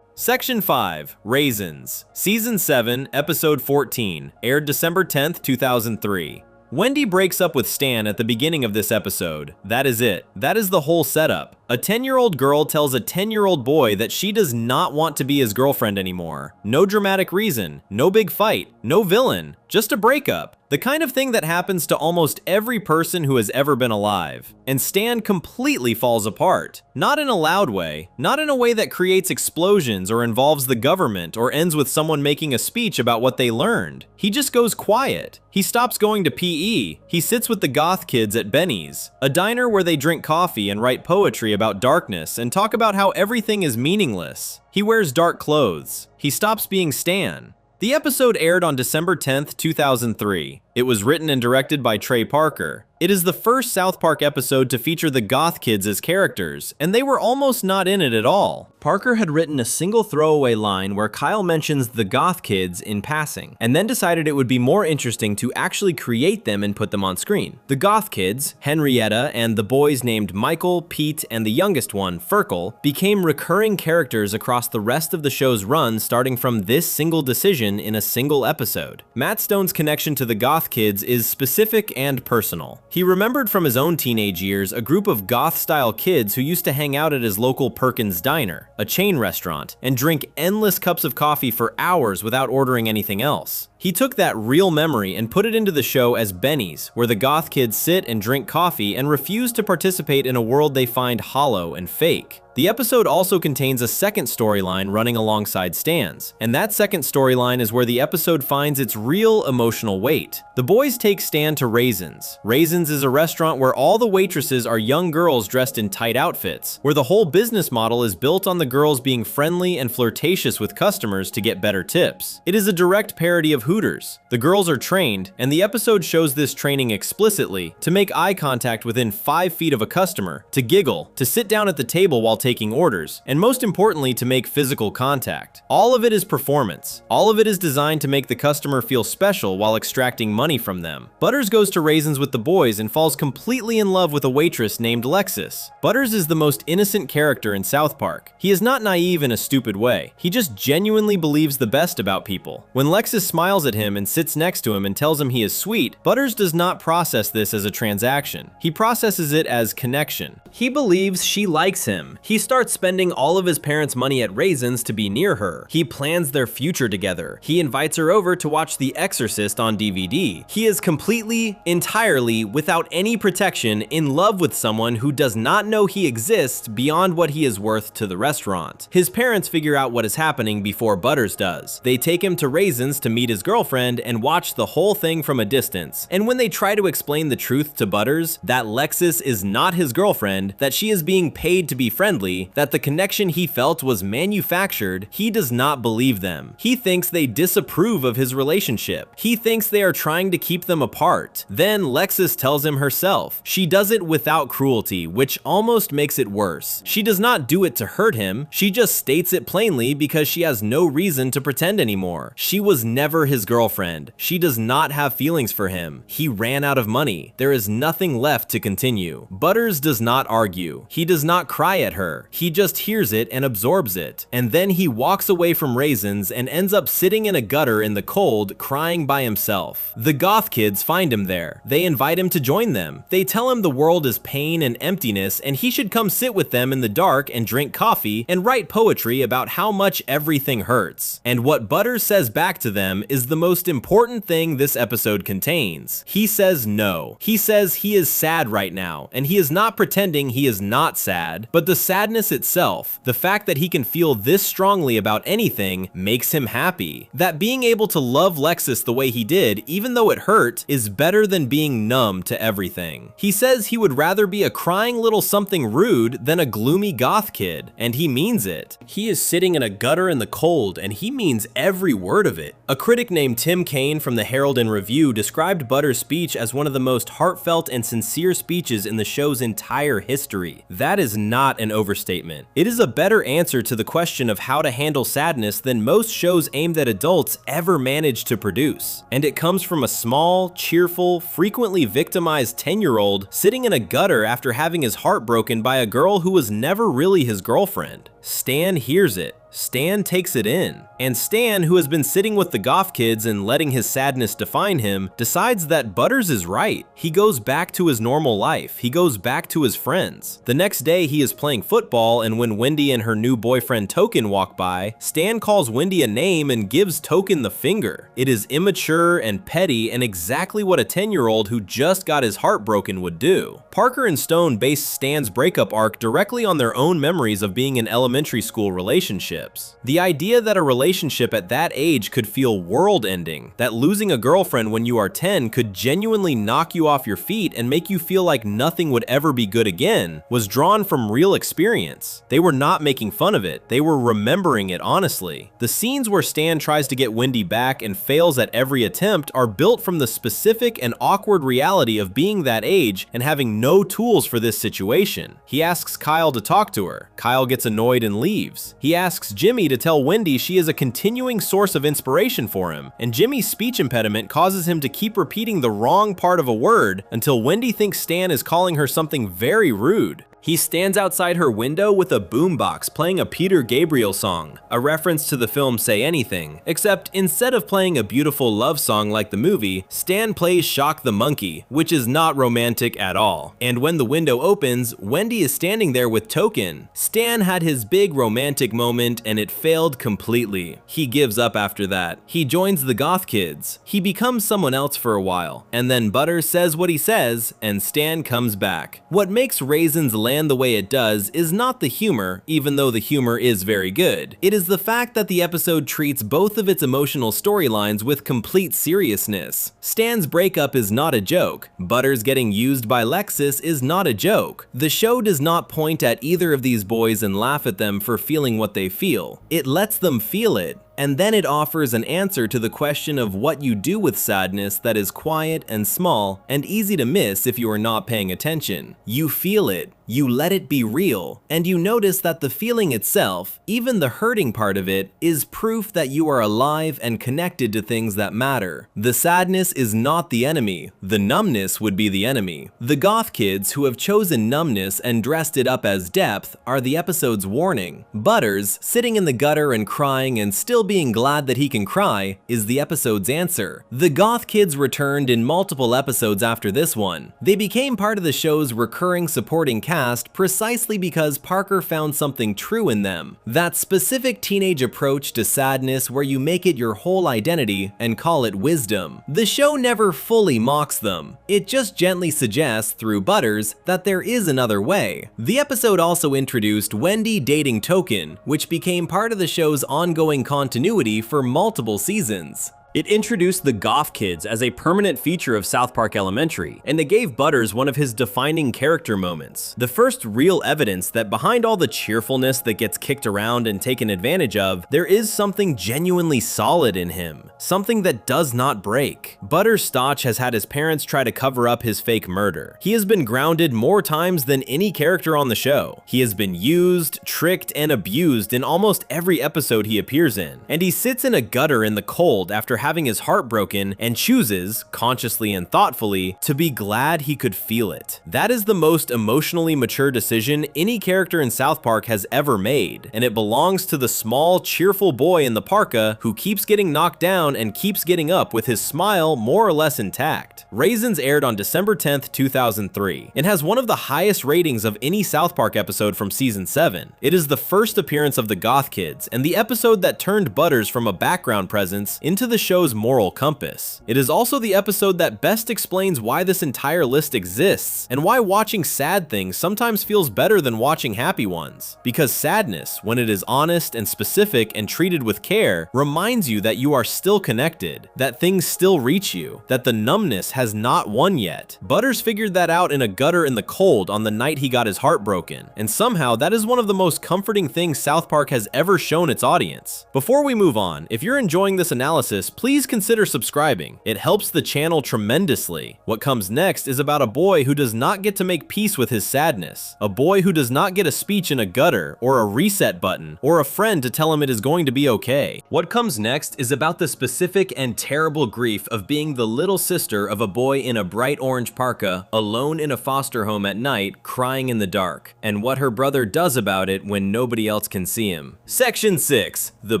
Section 5, Raisins, Season 7, Episode 14, aired December 10th, 2003. Wendy breaks up with Stan at the beginning of this episode. That is it. That is the whole setup. A 10-year-old girl tells a 10-year-old boy that she does not want to be his girlfriend anymore. No dramatic reason, no big fight, no villain, just a breakup. The kind of thing that happens to almost every person who has ever been alive. And Stan completely falls apart. Not in a loud way, not in a way that creates explosions or involves the government or ends with someone making a speech about what they learned. He just goes quiet. He stops going to PE. He sits with the goth kids at Benny's, a diner where they drink coffee and write poetry about darkness and talk about how everything is meaningless. He wears dark clothes. He stops being Stan. The episode aired on December 10th, 2003. It was written and directed by Trey Parker. It is the first South Park episode to feature the Goth Kids as characters, and they were almost not in it at all. Parker had written a single throwaway line where Kyle mentions the Goth Kids in passing, and then decided it would be more interesting to actually create them and put them on screen. The Goth Kids, Henrietta, and the boys named Michael, Pete, and the youngest one, Ferkel, became recurring characters across the rest of the show's run, starting from this single decision in a single episode. Matt Stone's connection to the Goth Kids is specific and personal. He remembered from his own teenage years a group of goth-style kids who used to hang out at his local Perkins Diner, a chain restaurant, and drink endless cups of coffee for hours without ordering anything else. He took that real memory and put it into the show as Benny's, where the goth kids sit and drink coffee and refuse to participate in a world they find hollow and fake. The episode also contains a second storyline running alongside Stan's, and that second storyline is where the episode finds its real emotional weight. The boys take Stan to Raisins. Raisins is a restaurant where all the waitresses are young girls dressed in tight outfits, where the whole business model is built on the girls being friendly and flirtatious with customers to get better tips. It is a direct parody of Hooters. The girls are trained, and the episode shows this training explicitly, to make eye contact within 5 feet of a customer, to giggle, to sit down at the table while taking orders, and most importantly, to make physical contact. All of it is performance. All of it is designed to make the customer feel special while extracting money from them. Butters goes to Raisins with the boys and falls completely in love with a waitress named Lexus. Butters is the most innocent character in South Park. He is not naive in a stupid way. He just genuinely believes the best about people. When Lexus smiles at him and sits next to him and tells him he is sweet, Butters does not process this as a transaction. He processes it as connection. He believes she likes him. He He starts spending all of his parents' money at Raisins to be near her. He plans their future together. He invites her over to watch The Exorcist on DVD. He is completely, entirely, without any protection, in love with someone who does not know he exists beyond what he is worth to the restaurant. His parents figure out what is happening before Butters does. They take him to Raisins to meet his girlfriend and watch the whole thing from a distance. And when they try to explain the truth to Butters, that Lexus is not his girlfriend, that she is being paid to be friendly, that the connection he felt was manufactured, he does not believe them. He thinks they disapprove of his relationship. He thinks they are trying to keep them apart. Then Lexus tells him herself. She does it without cruelty, which almost makes it worse. She does not do it to hurt him. She just states it plainly because she has no reason to pretend anymore. She was never his girlfriend. She does not have feelings for him. He ran out of money. There is nothing left to continue. Butters does not argue. He does not cry at her. He just hears it and absorbs it. And then he walks away from Raisins and ends up sitting in a gutter in the cold, crying by himself. The goth kids find him there. They invite him to join them. They tell him the world is pain and emptiness and he should come sit with them in the dark and drink coffee and write poetry about how much everything hurts. And what Butters says back to them is the most important thing this episode contains. He says no. He says he is sad right now, and he is not pretending he is not sad, but the sadness itself, the fact that he can feel this strongly about anything, makes him happy. That being able to love Lexus the way he did, even though it hurt, is better than being numb to everything. He says he would rather be a crying little something rude than a gloomy goth kid, and he means it. He is sitting in a gutter in the cold, and he means every word of it. A critic named Tim Kaine from the Herald and Review described Butters' speech as one of the most heartfelt and sincere speeches in the show's entire history. That is not an overstatement. It is a better answer to the question of how to handle sadness than most shows aimed at adults ever managed to produce. And it comes from a small, cheerful, frequently victimized 10-year-old sitting in a gutter after having his heart broken by a girl who was never really his girlfriend. Stan hears it. Stan takes it in. And Stan, who has been sitting with the goth kids and letting his sadness define him, decides that Butters is right. He goes back to his normal life. He goes back to his friends. The next day, he is playing football, and when Wendy and her new boyfriend Token walk by, Stan calls Wendy a name and gives Token the finger. It is immature and petty and exactly what a 10-year-old who just got his heart broken would do. Parker and Stone base Stan's breakup arc directly on their own memories of being in elementary school relationships. The idea that a relationship at that age could feel world-ending, that losing a girlfriend when you are 10 could genuinely knock you off your feet and make you feel like nothing would ever be good again, was drawn from real experience. They were not making fun of it, they were remembering it honestly. The scenes where Stan tries to get Wendy back and fails at every attempt are built from the specific and awkward reality of being that age and having no tools for this situation. He asks Kyle to talk to her. Kyle gets annoyed and leaves. He asks Jimmy to tell Wendy she is a continuing source of inspiration for him, and Jimmy's speech impediment causes him to keep repeating the wrong part of a word until Wendy thinks Stan is calling her something very rude. He stands outside her window with a boombox playing a Peter Gabriel song, a reference to the film Say Anything, except instead of playing a beautiful love song like the movie, Stan plays Shock the Monkey, which is not romantic at all. And when the window opens, Wendy is standing there with Token. Stan had his big romantic moment and it failed completely. He gives up after that. He joins the goth kids. He becomes someone else for a while, and then Butters says what he says, and Stan comes back. What makes Raisins land the way it does is not the humor, even though the humor is very good. It is the fact that the episode treats both of its emotional storylines with complete seriousness. Stan's breakup is not a joke. Butters getting used by Lexus is not a joke. The show does not point at either of these boys and laugh at them for feeling what they feel. It lets them feel it. And then it offers an answer to the question of what you do with sadness that is quiet and small and easy to miss if you are not paying attention. You feel it, you let it be real, and you notice that the feeling itself, even the hurting part of it, is proof that you are alive and connected to things that matter. The sadness is not the enemy, the numbness would be the enemy. The goth kids who have chosen numbness and dressed it up as depth are the episode's warning. Butters, sitting in the gutter and crying and still being glad that he can cry is the episode's answer. The goth kids returned in multiple episodes after this one. They became part of the show's recurring supporting cast precisely because Parker found something true in them. That specific teenage approach to sadness where you make it your whole identity and call it wisdom. The show never fully mocks them. It just gently suggests through Butters that there is another way. The episode also introduced Wendy dating Token, which became part of the show's ongoing continuity for multiple seasons. It introduced the Goth Kids as a permanent feature of South Park Elementary, and it gave Butters one of his defining character moments. The first real evidence that behind all the cheerfulness that gets kicked around and taken advantage of, there is something genuinely solid in him. Something that does not break. Butters Stotch has had his parents try to cover up his fake murder. He has been grounded more times than any character on the show. He has been used, tricked, and abused in almost every episode he appears in. And he sits in a gutter in the cold after having his heart broken and chooses, consciously and thoughtfully, to be glad he could feel it. That is the most emotionally mature decision any character in South Park has ever made, and it belongs to the small, cheerful boy in the parka who keeps getting knocked down and keeps getting up with his smile more or less intact. Raisins aired on December 10th, 2003. It has one of the highest ratings of any South Park episode from season 7. It is the first appearance of the Goth Kids, and the episode that turned Butters from a background presence into the show's moral compass. It is also the episode that best explains why this entire list exists, and why watching sad things sometimes feels better than watching happy ones. Because sadness, when it is honest and specific and treated with care, reminds you that you are still connected, that things still reach you, that the numbness has not won yet. Butters figured that out in a gutter in the cold on the night he got his heart broken, and somehow that is one of the most comforting things South Park has ever shown its audience. Before we move on, if you're enjoying this analysis, please consider subscribing. It helps the channel tremendously. What comes next is about a boy who does not get to make peace with his sadness. A boy who does not get a speech in a gutter, or a reset button, or a friend to tell him it is going to be okay. What comes next is about the specific and terrible grief of being the little sister of a boy in a bright orange parka, alone in a foster home at night, crying in the dark, and what her brother does about it when nobody else can see him. Section 6, The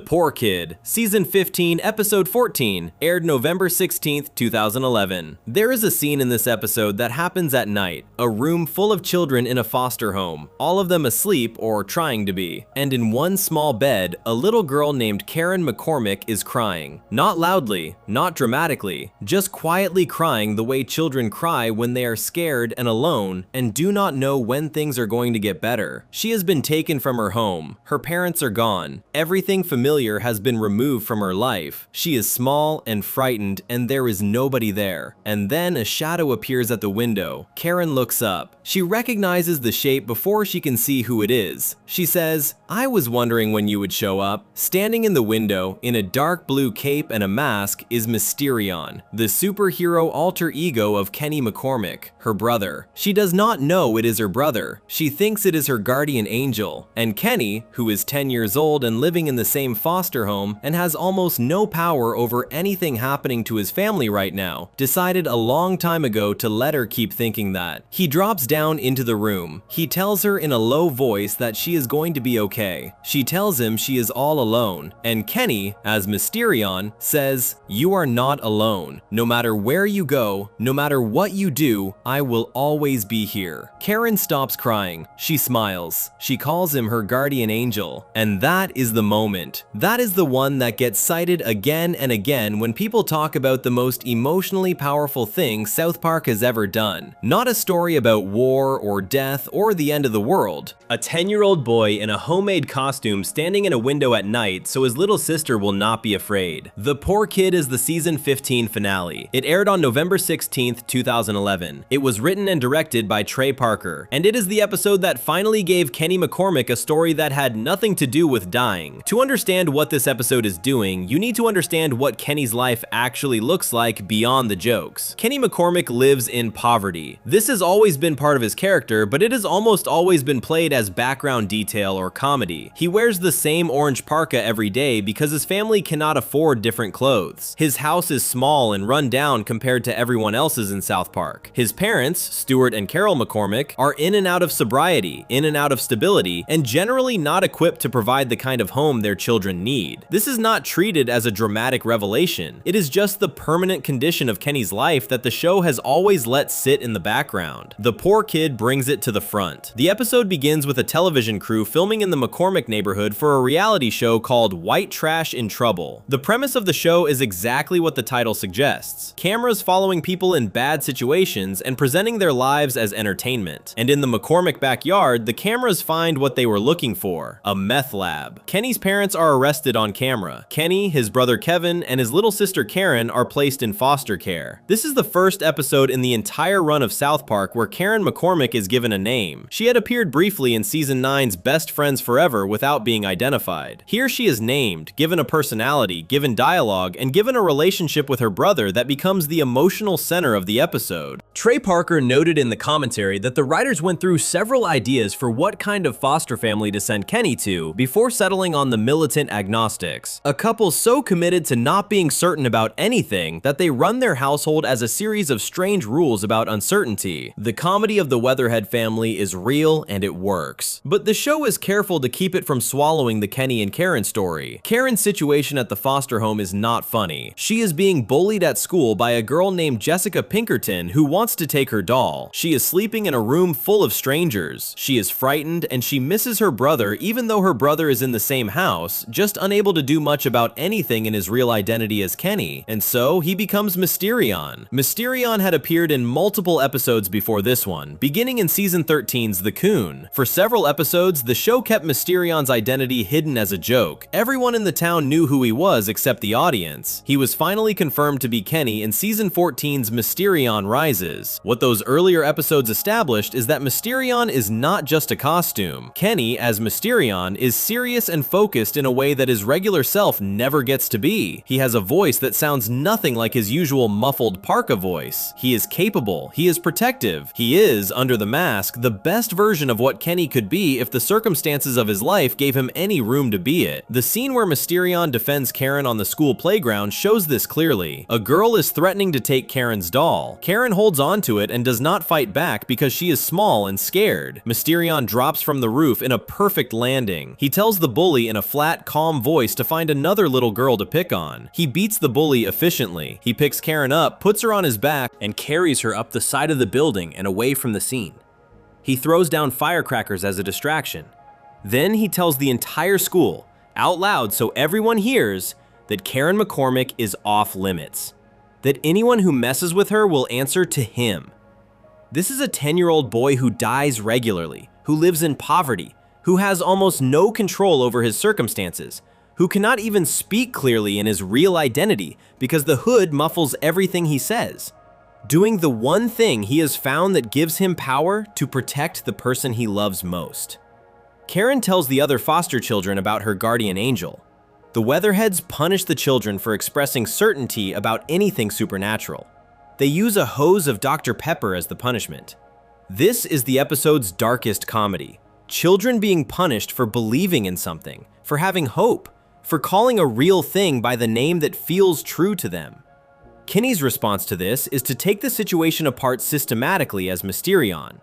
Poor Kid, Season 15, Episode 14, aired November 16th, 2011. There is a scene in this episode that happens at night, a room full of children in a foster home, all of them asleep or trying to be, and in one small bed, a little girl named Karen McCormick is crying. Not loudly, not dramatically, just quietly crying the way children cry when they are scared and alone and do not know when things are going to get better. She has been taken from her home, her parents are gone, everything familiar has been removed from her life. She is small and frightened and there is nobody there. And then a shadow appears at the window. Karen looks up. She recognizes the shape before she can see who it is. She says, "I was wondering when you would show up." Standing in the window, in a dark blue cape and a mask, is Mysterion, the superhero alter ego of Kenny McCormick, her brother. She does not know it is her brother. She thinks it is her guardian angel. And Kenny, who is 10 years old and living in the same foster home and has almost no power over anything happening to his family right now, decided a long time ago to let her keep thinking that. He drops down into the room. He tells her in a low voice that she is going to be okay. She tells him she is all alone, and Kenny, as Mysterion, says, "You are not alone. No matter where you go, no matter what you do, I will always be here." Karen stops crying. She smiles. She calls him her guardian angel. And that is the moment. That is the one that gets cited again and again when people talk about the most emotionally powerful thing South Park has ever done. Not a story about war or death or the end of the world. A 10-year-old boy in a homemade costume standing in a window at night so his little sister will not be afraid. The Poor Kid is the season 15 finale. It aired on November 16th, 2011. It was written and directed by Trey Parker, and it is the episode that finally gave Kenny McCormick a story that had nothing to do with dying. To understand what this episode is doing, you need to understand what Kenny's life actually looks like beyond the jokes. Kenny McCormick lives in poverty. This has always been part of his character, but it has almost always been played as background detail or comedy. He wears the same orange parka every day because his family cannot afford different clothes. His house is small and run down compared to everyone else's in South Park. His parents, Stuart and Carol McCormick, are in and out of sobriety, in and out of stability, and generally not equipped to provide the kind of home their children need. This is not treated as a dramatic revelation. It is just the permanent condition of Kenny's life that the show has always let sit in the background. The poor kid brings it to the front. The episode begins with a television crew filming in the McCormick neighborhood for a reality show called White Trash in Trouble. The premise of the show is exactly what the title suggests. Cameras following people in bad situations and presenting their lives as entertainment. And in the McCormick backyard, the cameras find what they were looking for: a meth lab. Kenny's parents are arrested on camera. Kenny, his brother Kevin, and his little sister Karen are placed in foster care. This is the first episode in the entire run of South Park where Karen McCormick is given a name. She had appeared briefly in Season 9's Best Friends Forever without being identified. Here she is named, given a personality, given dialogue, and given a relationship with her brother that becomes the emotional center of the episode. Trey Parker noted in the commentary that the writers went through several ideas for what kind of foster family to send Kenny to before settling on the militant agnostics, a couple so committed to not being certain about anything that they run their household as a series of strange rules about uncertainty. The comedy of the Weatherhead family is real and it works. But the show is careful to keep it from swallowing the Kenny and Karen story. Karen's situation at the foster home is not funny. She is being bullied at school by a girl named Jessica Pinkerton who wants to take her doll. She is sleeping in a room full of strangers. She is frightened and she misses her brother even though her brother is in the same house, just unable to do much about anything in his real identity as Kenny, and so he becomes Mysterion. Mysterion had appeared in multiple episodes before this one, beginning in Season 13's The Coon. For several episodes, the show kept Mysterion's identity hidden as a joke. Everyone in the town knew who he was except the audience. He was finally confirmed to be Kenny in Season 14's Mysterion Rises. What those earlier episodes established is that Mysterion is not just a costume. Kenny, as Mysterion, is serious and focused in a way that his regular self never gets to be. He has a voice that sounds nothing like his usual muffled parka voice. He is capable. He is protective. He is, under the mask, the best version of what Kenny could be if the circumstances of his life gave him any room to be it. The scene where Mysterion defends Karen on the school playground shows this clearly. A girl is threatening to take Karen's doll. Karen holds on to it and does not fight back because she is small and scared. Mysterion drops from the roof in a perfect landing. He tells the bully in a flat, calm voice to find another little girl to pick on. He beats the bully efficiently. He picks Karen up, puts her on his back, and carries her up the side of the building and away from the scene. He throws down firecrackers as a distraction. Then he tells the entire school, out loud so everyone hears, that Karen McCormick is off limits. That anyone who messes with her will answer to him. This is a 10-year-old boy who dies regularly, who lives in poverty, who has almost no control over his circumstances, who cannot even speak clearly in his real identity because the hood muffles everything he says, doing the one thing he has found that gives him power to protect the person he loves most. Karen tells the other foster children about her guardian angel. The Weatherheads punish the children for expressing certainty about anything supernatural. They use a hose of Dr. Pepper as the punishment. This is the episode's darkest comedy. Children being punished for believing in something, for having hope, for calling a real thing by the name that feels true to them. Kenny's response to this is to take the situation apart systematically as Mysterion.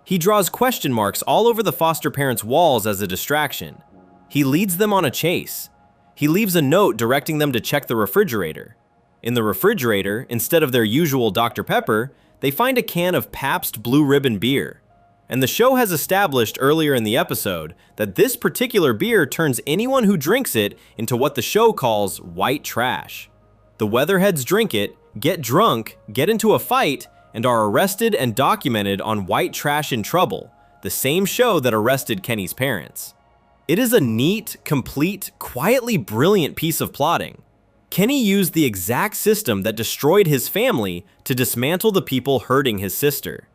He draws question marks all over the foster parents' walls as a distraction. He leads them on a chase. He leaves a note directing them to check the refrigerator. In the refrigerator, instead of their usual Dr. Pepper, they find a can of Pabst Blue Ribbon beer. And the show has established earlier in the episode that this particular beer turns anyone who drinks it into what the show calls white trash. The Weatherheads drink it, get drunk, get into a fight, and are arrested and documented on White Trash in Trouble, the same show that arrested Kenny's parents. It is a neat, complete, quietly brilliant piece of plotting. Kenny used the exact system that destroyed his family to dismantle the people hurting his sister.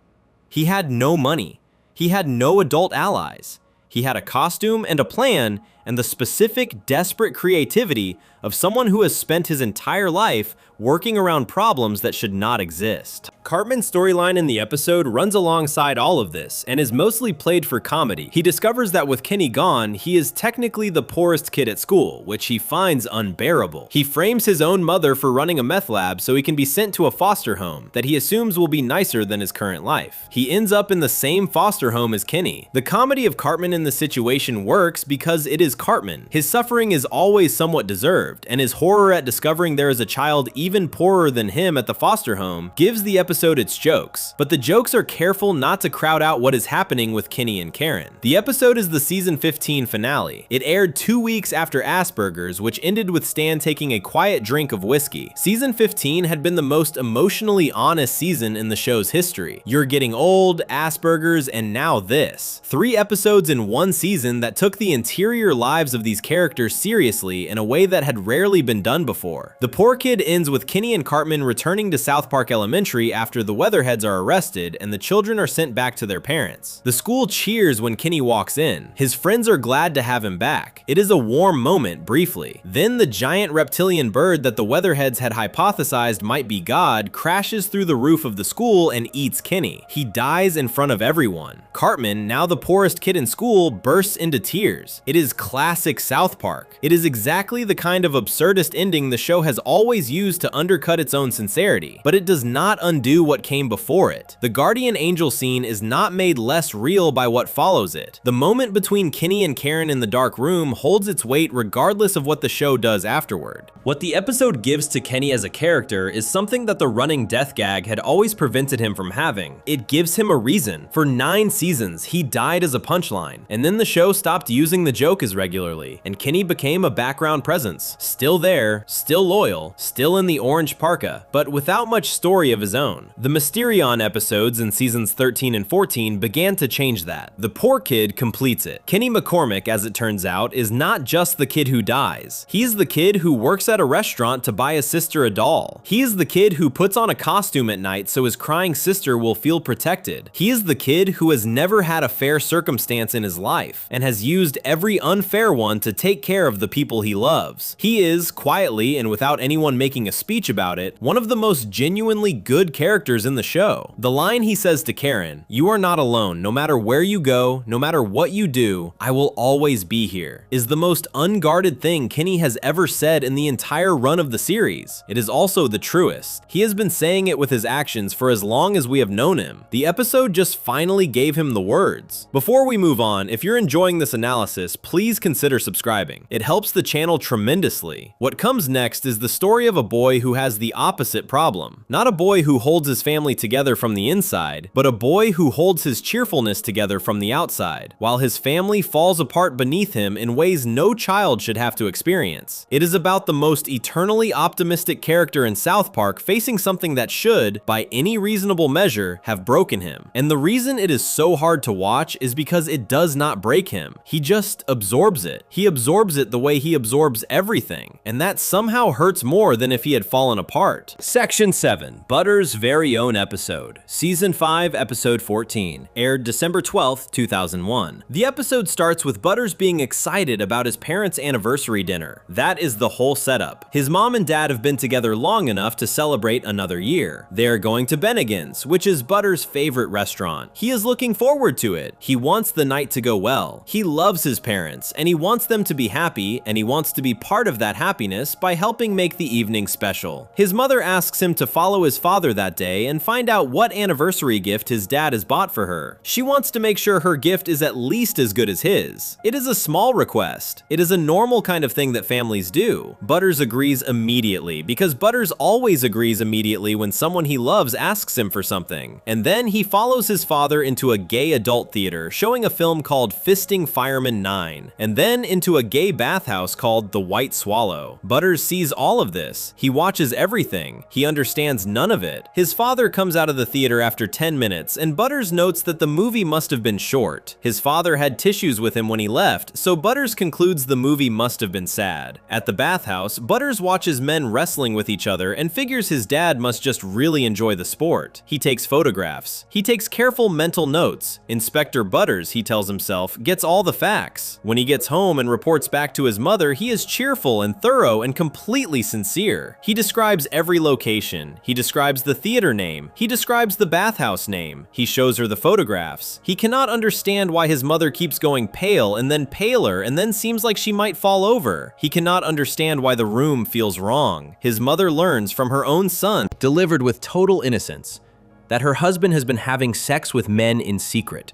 He had no money. He had no adult allies. He had a costume and a plan, and the specific, desperate creativity of someone who has spent his entire life working around problems that should not exist. Cartman's storyline in the episode runs alongside all of this and is mostly played for comedy. He discovers that with Kenny gone, he is technically the poorest kid at school, which he finds unbearable. He frames his own mother for running a meth lab so he can be sent to a foster home that he assumes will be nicer than his current life. He ends up in the same foster home as Kenny. The comedy of Cartman in the situation works because it is Cartman. His suffering is always somewhat deserved, and his horror at discovering there is a child even poorer than him at the foster home gives the episode its jokes, but the jokes are careful not to crowd out what is happening with Kenny and Karen. The episode is the season 15 finale. It aired 2 weeks after Asperger's, which ended with Stan taking a quiet drink of whiskey. Season 15 had been the most emotionally honest season in the show's history. You're Getting Old, Asperger's, and now this. 3 episodes in one season that took the interior lives of these characters seriously in a way that had rarely been done before. The Poor Kid ends with Kenny and Cartman returning to South Park Elementary after the Weatherheads are arrested and the children are sent back to their parents. The school cheers when Kenny walks in. His friends are glad to have him back. It is a warm moment briefly. Then the giant reptilian bird that the Weatherheads had hypothesized might be God crashes through the roof of the school and eats Kenny. He dies in front of everyone. Cartman, now the poorest kid in school, bursts into tears. It is classic South Park. It is exactly the kind of absurdist ending the show has always used to undercut its own sincerity, but it does not undo what came before it. The guardian angel scene is not made less real by what follows it. The moment between Kenny and Karen in the dark room holds its weight regardless of what the show does afterward. What the episode gives to Kenny as a character is something that the running death gag had always prevented him from having. It gives him a reason. For 9 seasons, he died as a punchline, and then the show stopped using the joke as regularly, and Kenny became a background presence. Still there, still loyal, still in the orange parka, but without much story of his own. The Mysterion episodes in seasons 13 and 14 began to change that. The Poor Kid completes it. Kenny McCormick, as it turns out, is not just the kid who dies. He's the kid who works at a restaurant to buy his sister a doll. He is the kid who puts on a costume at night so his crying sister will feel protected. He is the kid who has never had a fair circumstance in his life and has used every unfair one to take care of the people he loves. He is, quietly and without anyone making a speech about it, one of the most genuinely good characters in the show. The line he says to Karen, "You are not alone, no matter where you go, no matter what you do, I will always be here," is the most unguarded thing Kenny has ever said in the entire run of the series. It is also the truest. He has been saying it with his actions for as long as we have known him. The episode just finally gave him the words. Before we move on, if you're enjoying this analysis, please consider subscribing. It helps the channel tremendously. What comes next is the story of a boy who has the opposite problem. Not a boy who holds his family together from the inside, but a boy who holds his cheerfulness together from the outside, while his family falls apart beneath him in ways no child should have to experience. It is about the most eternally optimistic character in South Park facing something that should, by any reasonable measure, have broken him. And the reason it is so hard to watch is because it does not break him. He just absorbs it. He absorbs it the way he absorbs everything, and that somehow hurts more than if he had fallen apart. Section 7, Butter's very own episode. Season 5, Episode 14, aired December 12th, 2001. The episode starts with Butters being excited about his parents' anniversary dinner. That is the whole setup. His mom and dad have been together long enough to celebrate another year. They are going to Bennigan's, which is Butters' favorite restaurant. He is looking forward to it. He wants the night to go well. He loves his parents, and he wants them to be happy, and he wants to be part of that happiness by helping make the evening special. His mother asks him to follow his father that day and find out what anniversary gift his dad has bought for her. She wants to make sure her gift is at least as good as his. It is a small request. It is a normal kind of thing that families do. Butters agrees immediately because Butters always agrees immediately when someone he loves asks him for something. And then he follows his father into a gay adult theater showing a film called Fisting Fireman 9, and then into a gay bathhouse called The White Swallow. Butters sees all of this. He watches everything. He understands none of it. His father comes out of the theater after 10 minutes, and Butters notes that the movie must have been short. His father had tissues with him when he left, so Butters concludes the movie must have been sad. At the bathhouse, Butters watches men wrestling with each other and figures his dad must just really enjoy the sport. He takes photographs. He takes careful mental notes. Inspector Butters, he tells himself, gets all the facts. Butters. When he gets home and reports back to his mother, he is cheerful and thorough and completely sincere. He describes every location. He describes the theater name. He describes the bathhouse name. He shows her the photographs. He cannot understand why his mother keeps going pale and then paler and then seems like she might fall over. He cannot understand why the room feels wrong. His mother learns from her own son, delivered with total innocence, that her husband has been having sex with men in secret,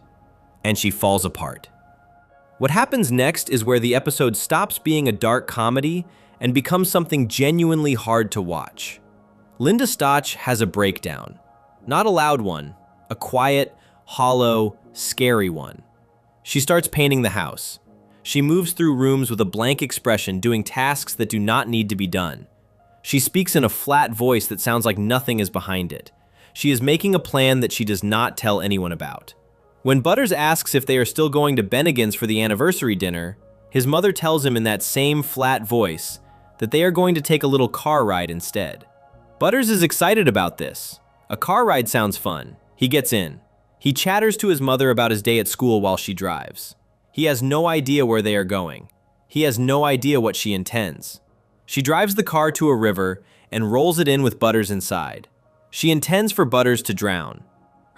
and she falls apart. What happens next is where the episode stops being a dark comedy and becomes something genuinely hard to watch. Linda Stotch has a breakdown. Not a loud one, a quiet, hollow, scary one. She starts painting the house. She moves through rooms with a blank expression, doing tasks that do not need to be done. She speaks in a flat voice that sounds like nothing is behind it. She is making a plan that she does not tell anyone about. When Butters asks if they are still going to Bennigan's for the anniversary dinner, his mother tells him in that same flat voice that they are going to take a little car ride instead. Butters is excited about this. A car ride sounds fun. He gets in. He chatters to his mother about his day at school while she drives. He has no idea where they are going. He has no idea what she intends. She drives the car to a river and rolls it in with Butters inside. She intends for Butters to drown.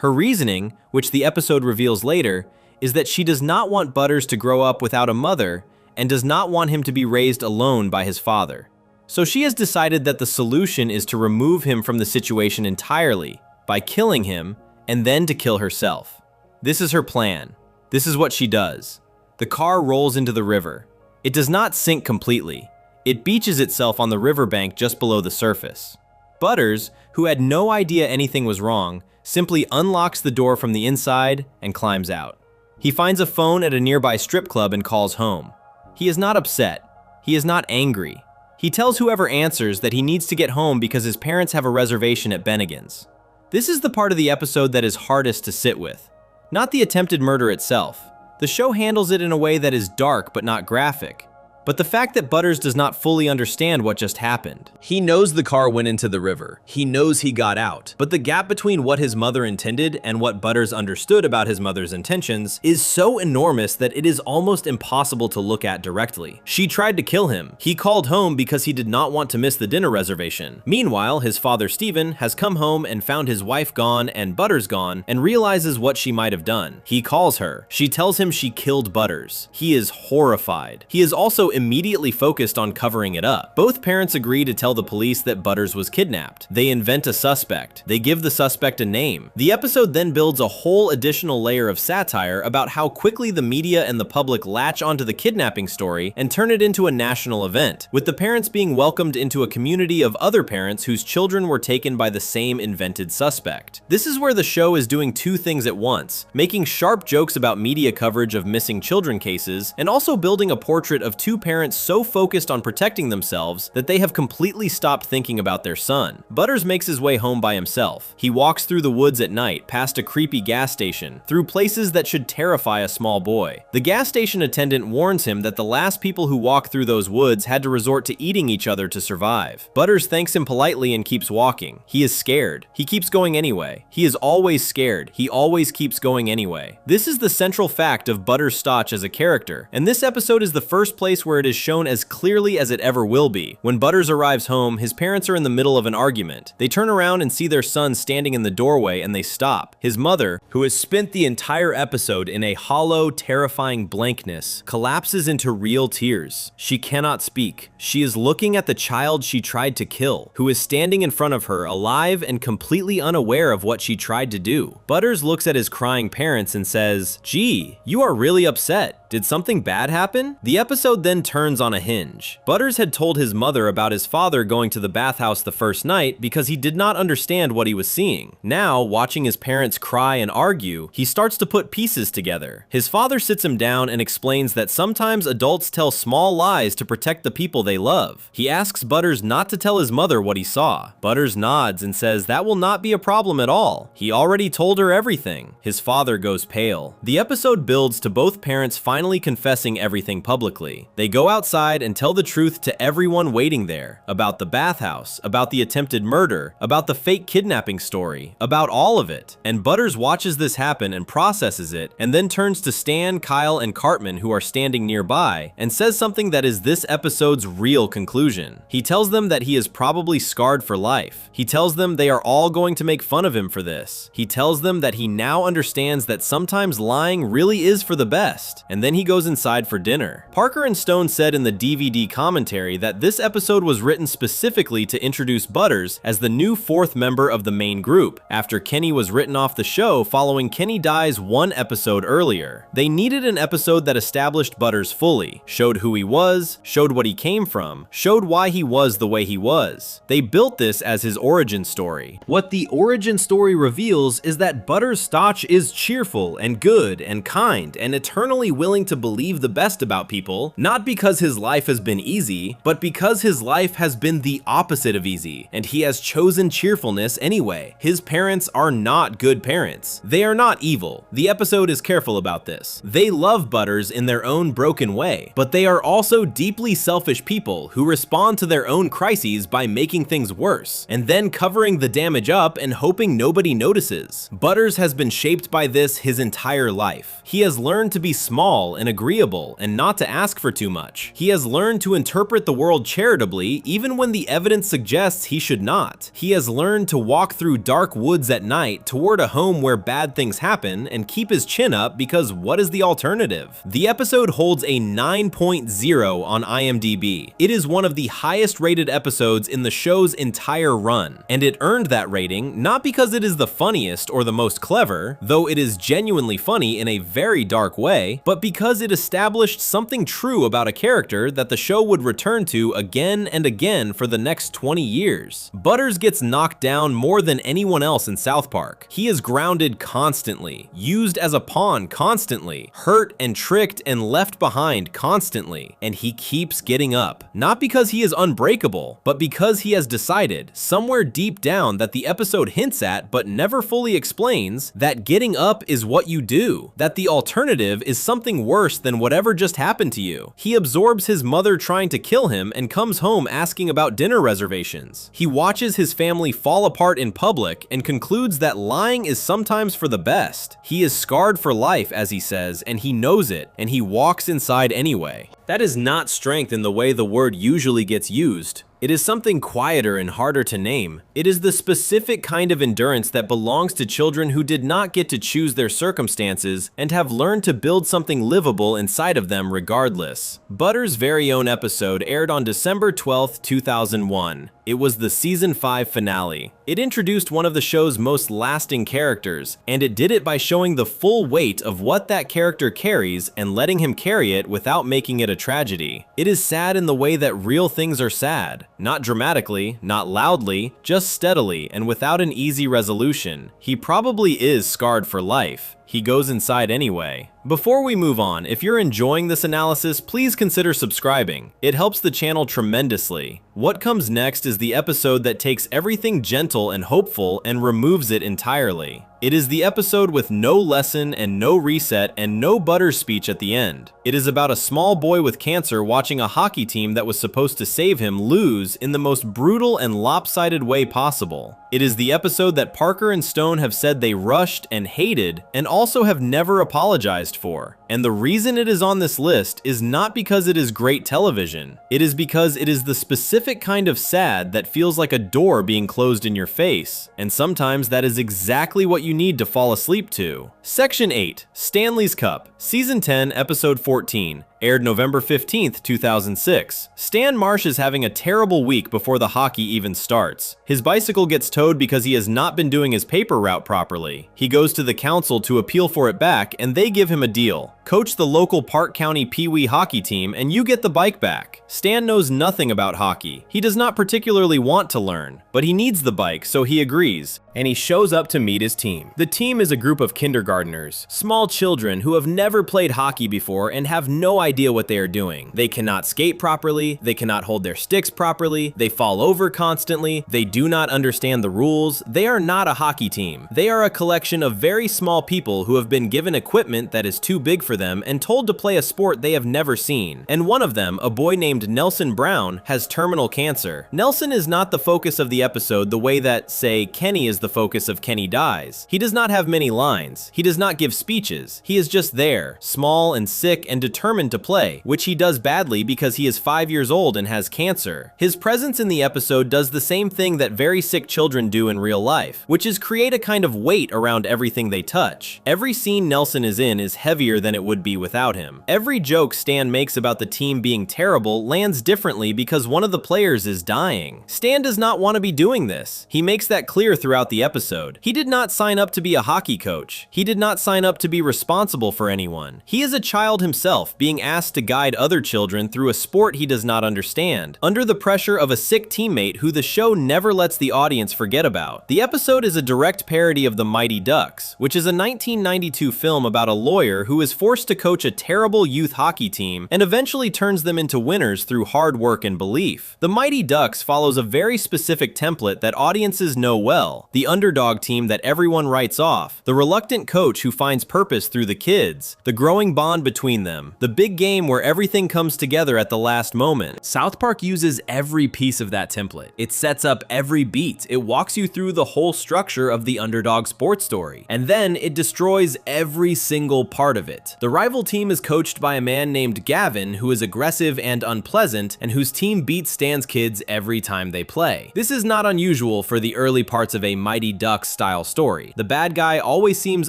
Her reasoning, which the episode reveals later, is that she does not want Butters to grow up without a mother and does not want him to be raised alone by his father. So she has decided that the solution is to remove him from the situation entirely by killing him and then to kill herself. This is her plan. This is what she does. The car rolls into the river. It does not sink completely. It beaches itself on the riverbank just below the surface. Butters, who had no idea anything was wrong, simply unlocks the door from the inside and climbs out. He finds a phone at a nearby strip club and calls home. He is not upset. He is not angry. He tells whoever answers that he needs to get home because his parents have a reservation at Bennigan's. This is the part of the episode that is hardest to sit with. Not the attempted murder itself. The show handles it in a way that is dark but not graphic. But the fact that Butters does not fully understand what just happened. He knows the car went into the river. He knows he got out. But the gap between what his mother intended and what Butters understood about his mother's intentions is so enormous that it is almost impossible to look at directly. She tried to kill him. He called home because he did not want to miss the dinner reservation. Meanwhile, his father Stephen has come home and found his wife gone and Butters gone and realizes what she might have done. He calls her. She tells him she killed Butters. He is horrified. He is also immediately focused on covering it up. Both parents agree to tell the police that Butters was kidnapped. They invent a suspect. They give the suspect a name. The episode then builds a whole additional layer of satire about how quickly the media and the public latch onto the kidnapping story and turn it into a national event, with the parents being welcomed into a community of other parents whose children were taken by the same invented suspect. This is where the show is doing two things at once, making sharp jokes about media coverage of missing children cases and also building a portrait of two parents so focused on protecting themselves that they have completely stopped thinking about their son. Butters makes his way home by himself. He walks through the woods at night, past a creepy gas station, through places that should terrify a small boy. The gas station attendant warns him that the last people who walk through those woods had to resort to eating each other to survive. Butters thanks him politely and keeps walking. He is scared. He keeps going anyway. He is always scared. He always keeps going anyway. This is the central fact of Butters Stotch as a character, and this episode is the first place where it is shown as clearly as it ever will be. When Butters arrives home, his parents are in the middle of an argument. They turn around and see their son standing in the doorway and they stop. His mother, who has spent the entire episode in a hollow, terrifying blankness, collapses into real tears. She cannot speak. She is looking at the child she tried to kill, who is standing in front of her, alive and completely unaware of what she tried to do. Butters looks at his crying parents and says, "Gee, you are really upset. Did something bad happen?" The episode then turns on a hinge. Butters had told his mother about his father going to the bathhouse the first night because he did not understand what he was seeing. Now, watching his parents cry and argue, he starts to put pieces together. His father sits him down and explains that sometimes adults tell small lies to protect the people they love. He asks Butters not to tell his mother what he saw. Butters nods and says that will not be a problem at all. He already told her everything. His father goes pale. The episode builds to both parents finally finally confessing everything publicly. They go outside and tell the truth to everyone waiting there, about the bathhouse, about the attempted murder, about the fake kidnapping story, about all of it. And Butters watches this happen and processes it, and then turns to Stan, Kyle, and Cartman, who are standing nearby, and says something that is this episode's real conclusion. He tells them that he is probably scarred for life. He tells them they are all going to make fun of him for this. He tells them that he now understands that sometimes lying really is for the best, and then he goes inside for dinner. Parker and Stone said in the DVD commentary that this episode was written specifically to introduce Butters as the new fourth member of the main group, after Kenny was written off the show following Kenny Dye's one episode earlier. They needed an episode that established Butters fully, showed who he was, showed what he came from, showed why he was the way he was. They built this as his origin story. What the origin story reveals is that Butters Stotch is cheerful and good and kind and eternally willing to believe the best about people, not because his life has been easy, but because his life has been the opposite of easy, and he has chosen cheerfulness anyway. His parents are not good parents. They are not evil. The episode is careful about this. They love Butters in their own broken way, but they are also deeply selfish people who respond to their own crises by making things worse, and then covering the damage up and hoping nobody notices. Butters has been shaped by this his entire life. He has learned to be small and agreeable and not to ask for too much. He has learned to interpret the world charitably even when the evidence suggests he should not. He has learned to walk through dark woods at night toward a home where bad things happen and keep his chin up, because what is the alternative? The episode holds a 9.0 on IMDb. It is one of the highest rated episodes in the show's entire run, and it earned that rating not because it is the funniest or the most clever, though it is genuinely funny in a very dark way, but because it established something true about a character that the show would return to again and again for the next 20 years. Butters gets knocked down more than anyone else in South Park. He is grounded constantly, used as a pawn constantly, hurt and tricked and left behind constantly, and he keeps getting up. Not because he is unbreakable, but because he has decided, somewhere deep down that the episode hints at but never fully explains, that getting up is what you do, that the alternative is something worse than whatever just happened to you. He absorbs his mother trying to kill him and comes home asking about dinner reservations. He watches his family fall apart in public and concludes that lying is sometimes for the best. He is scarred for life, as he says, and he knows it, and he walks inside anyway. That is not strength in the way the word usually gets used. It is something quieter and harder to name. It is the specific kind of endurance that belongs to children who did not get to choose their circumstances and have learned to build something livable inside of them regardless. Butters' very own episode aired on December 12, 2001. It was the season 5 finale. It introduced one of the show's most lasting characters, and it did it by showing the full weight of what that character carries and letting him carry it without making it a tragedy. It is sad in the way that real things are sad. Not dramatically, not loudly, just steadily and without an easy resolution. He probably is scarred for life. He goes inside anyway. Before we move on, if you're enjoying this analysis, please consider subscribing. It helps the channel tremendously. What comes next is the episode that takes everything gentle and hopeful and removes it entirely. It is the episode with no lesson and no reset and no Butters speech at the end. It is about a small boy with cancer watching a hockey team that was supposed to save him lose in the most brutal and lopsided way possible. It is the episode that Parker and Stone have said they rushed and hated and also have never apologized for. And the reason it is on this list is not because it is great television. It is because it is the specific kind of sad that feels like a door being closed in your face. And sometimes that is exactly what you need to fall asleep to. Section 8, Stanley's Cup, Season 10, Episode 14. Aired November 15th, 2006. Stan Marsh is having a terrible week before the hockey even starts. His bicycle gets towed because he has not been doing his paper route properly. He goes to the council to appeal for it back, and they give him a deal. Coach the local Park County Pee Wee hockey team and you get the bike back. Stan knows nothing about hockey. He does not particularly want to learn, but he needs the bike, so he agrees, and he shows up to meet his team. The team is a group of kindergartners, small children who have never played hockey before and have no idea idea what they are doing. They cannot skate properly, they cannot hold their sticks properly, they fall over constantly, they do not understand the rules. They are not a hockey team. They are a collection of very small people who have been given equipment that is too big for them and told to play a sport they have never seen. And one of them, a boy named Nelson Brown, has terminal cancer. Nelson is not the focus of the episode the way that, say, Kenny is the focus of Kenny Dies. He does not have many lines. He does not give speeches. He is just there, small and sick and determined to play, which he does badly because he is 5 years old and has cancer. His presence in the episode does the same thing that very sick children do in real life, which is create a kind of weight around everything they touch. Every scene Nelson is in is heavier than it would be without him. Every joke Stan makes about the team being terrible lands differently because one of the players is dying. Stan does not want to be doing this. He makes that clear throughout the episode. He did not sign up to be a hockey coach. He did not sign up to be responsible for anyone. He is a child himself, being asked to guide other children through a sport he does not understand, under the pressure of a sick teammate who the show never lets the audience forget about. The episode is a direct parody of The Mighty Ducks, which is a 1992 film about a lawyer who is forced to coach a terrible youth hockey team and eventually turns them into winners through hard work and belief. The Mighty Ducks follows a very specific template that audiences know well: the underdog team that everyone writes off, the reluctant coach who finds purpose through the kids, the growing bond between them, the big game where everything comes together at the last moment. South Park uses every piece of that template. It sets up every beat. It walks you through the whole structure of the underdog sports story, and then it destroys every single part of it. The rival team is coached by a man named Gavin who is aggressive and unpleasant and whose team beats Stan's kids every time they play. This is not unusual for the early parts of a Mighty Ducks style story. The bad guy always seems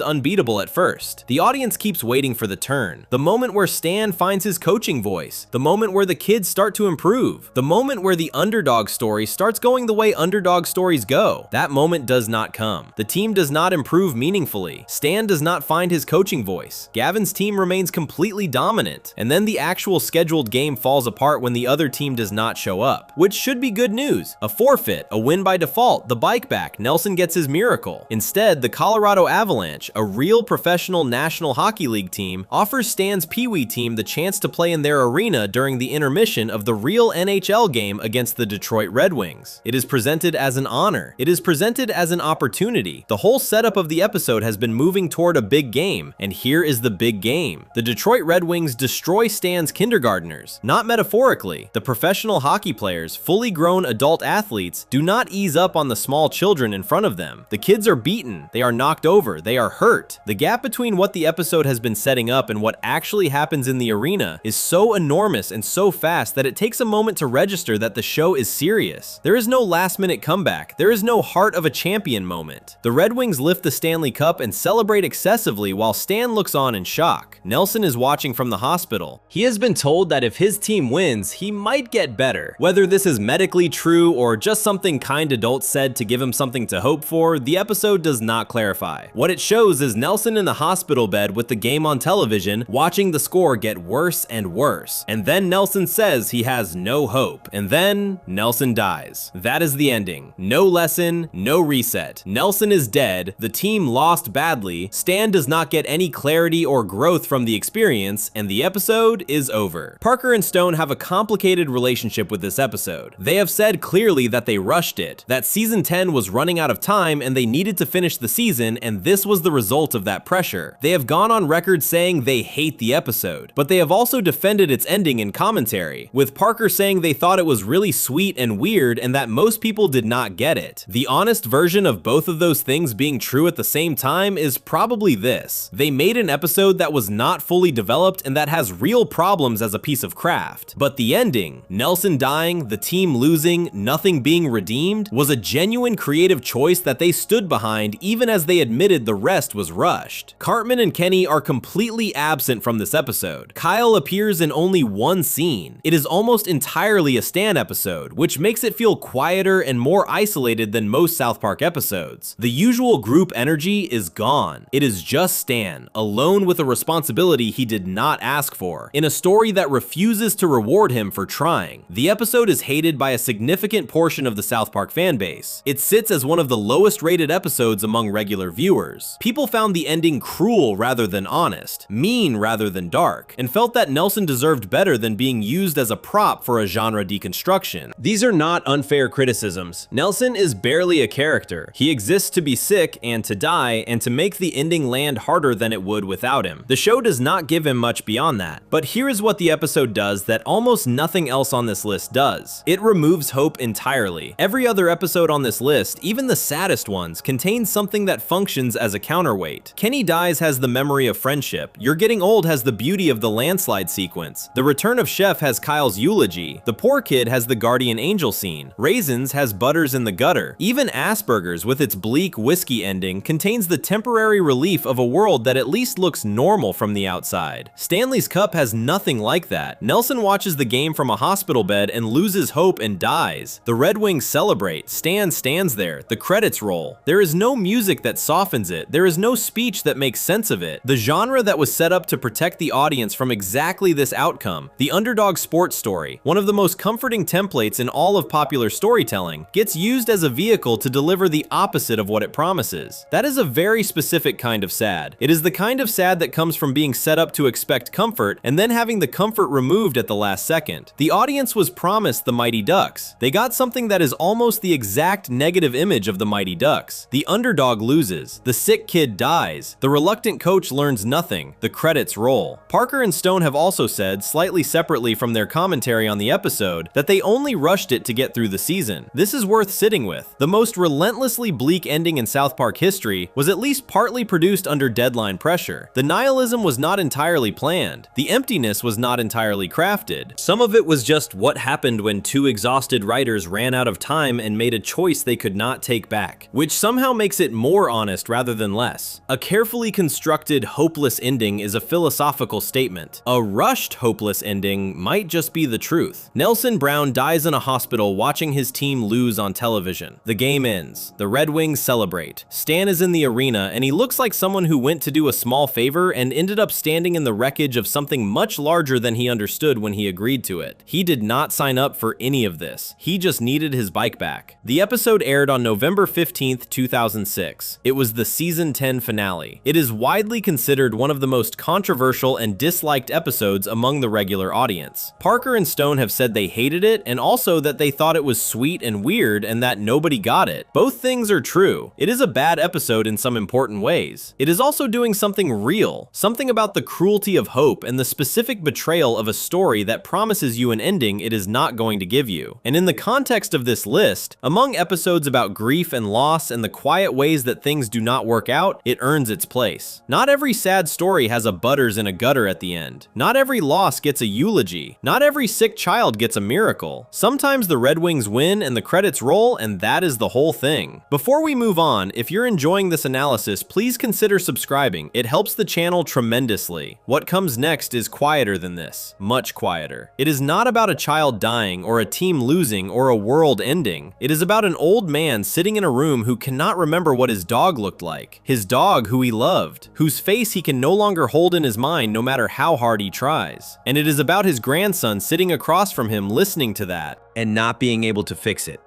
unbeatable at first. The audience keeps waiting for the turn, the moment where Stan finds his coaching voice, the moment where the kids start to improve, the moment where the underdog story starts going the way underdog stories go. That moment does not come. The team does not improve meaningfully. Stan does not find his coaching voice. Gavin's team remains completely dominant, and then the actual scheduled game falls apart when the other team does not show up, which should be good news. A forfeit, a win by default, the bike back, Nelson gets his miracle. Instead, the Colorado Avalanche, a real professional National Hockey League team, offers Stan's Pee-wee team the chance to play in their arena during the intermission of the real NHL game against the Detroit Red Wings. It is presented as an honor. It is presented as an opportunity. The whole setup of the episode has been moving toward a big game, and here is the big game. The Detroit Red Wings destroy Stan's kindergartners. Not metaphorically. The professional hockey players, fully grown adult athletes, do not ease up on the small children in front of them. The kids are beaten. They are knocked over. They are hurt. The gap between what the episode has been setting up and what actually happens in the arena is so enormous and so fast that it takes a moment to register that the show is serious. There is no last-minute comeback. There is no heart of a champion moment. The Red Wings lift the Stanley Cup and celebrate excessively while Stan looks on in shock. Nelson is watching from the hospital. He has been told that if his team wins, he might get better. Whether this is medically true or just something kind adults said to give him something to hope for, the episode does not clarify. What it shows is Nelson in the hospital bed with the game on television, watching the score get worse and worse. And then Nelson says he has no hope. And then Nelson dies. That is the ending. No lesson, no reset. Nelson is dead. The team lost badly. Stan does not get any clarity or growth from the experience, and the episode is over. Parker and Stone have a complicated relationship with this episode. They have said clearly that they rushed it, that season 10 was running out of time and they needed to finish the season, and this was the result of that pressure. They have gone on record saying they hate the episode, but they have also defended its ending in commentary, with Parker saying they thought it was really sweet and weird and that most people did not get it. The honest version of both of those things being true at the same time is probably this: they made an episode that was not fully developed and that has real problems as a piece of craft, but the ending, Nelson dying, the team losing, nothing being redeemed, was a genuine creative choice that they stood behind even as they admitted the rest was rushed. Cartman and Kenny are completely absent from this episode. Kyle appears in only one scene. It is almost entirely a Stan episode, which makes it feel quieter and more isolated than most South Park episodes. The usual group energy is gone. It is just Stan, alone with a responsibility he did not ask for, in a story that refuses to reward him for trying. The episode is hated by a significant portion of the South Park fanbase. It sits as one of the lowest rated episodes among regular viewers. People found the ending cruel rather than honest, mean rather than dark, and and felt that Nelson deserved better than being used as a prop for a genre deconstruction. These are not unfair criticisms. Nelson is barely a character. He exists to be sick and to die, and to make the ending land harder than it would without him. The show does not give him much beyond that. But here is what the episode does that almost nothing else on this list does. It removes hope entirely. Every other episode on this list, even the saddest ones, contains something that functions as a counterweight. Kenny Dies has the memory of friendship. You're Getting Old has the beauty of the landslide sequence. The Return of Chef has Kyle's eulogy. The Poor Kid has the guardian angel scene. Raisins has Butters in the gutter. Even Asperger's, with its bleak whiskey ending, contains the temporary relief of a world that at least looks normal from the outside. Stanley's Cup has nothing like that. Nelson watches the game from a hospital bed and loses hope and dies. The Red Wings celebrate. Stan stands there. The credits roll. There is no music that softens it. There is no speech that makes sense of it. The genre that was set up to protect the audience from exactly this outcome, the underdog sports story, one of the most comforting templates in all of popular storytelling, gets used as a vehicle to deliver the opposite of what it promises. That is a very specific kind of sad. It is the kind of sad that comes from being set up to expect comfort and then having the comfort removed at the last second. The audience was promised the Mighty Ducks. They got something that is almost the exact negative image of the Mighty Ducks. The underdog loses. The sick kid dies. The reluctant coach learns nothing. The credits roll. Parker and Stone have also said, slightly separately from their commentary on the episode, that they only rushed it to get through the season. This is worth sitting with. The most relentlessly bleak ending in South Park history was at least partly produced under deadline pressure. The nihilism was not entirely planned. The emptiness was not entirely crafted. Some of it was just what happened when two exhausted writers ran out of time and made a choice they could not take back, which somehow makes it more honest rather than less. A carefully constructed, hopeless ending is a philosophical statement. A rushed, hopeless ending might just be the truth. Nelson Brown dies in a hospital watching his team lose on television. The game ends. The Red Wings celebrate. Stan is in the arena, and he looks like someone who went to do a small favor and ended up standing in the wreckage of something much larger than he understood when he agreed to it. He did not sign up for any of this. He just needed his bike back. The episode aired on November 15th, 2006. It was the season 10 finale. It is widely considered one of the most controversial and disliked episodes among the regular audience. Parker and Stone have said they hated it, and also that they thought it was sweet and weird and that nobody got it. Both things are true. It is a bad episode in some important ways. It is also doing something real, something about the cruelty of hope and the specific betrayal of a story that promises you an ending it is not going to give you. And in the context of this list, among episodes about grief and loss and the quiet ways that things do not work out, it earns its place. Not every sad story has a Butters in a gutter at the end. Not every loss gets a eulogy. Not every sick child gets a miracle. Sometimes the Red Wings win and the credits roll, and that is the whole thing. Before we move on, if you're enjoying this analysis, please consider subscribing. It helps the channel tremendously. What comes next is quieter than this. Much quieter. It is not about a child dying or a team losing or a world ending. It is about an old man sitting in a room who cannot remember what his dog looked like. His dog who he loved, whose face he can no longer hold in his mind no matter how hard he tries. And it is about his grandson sitting across from him listening to that and not being able to fix it,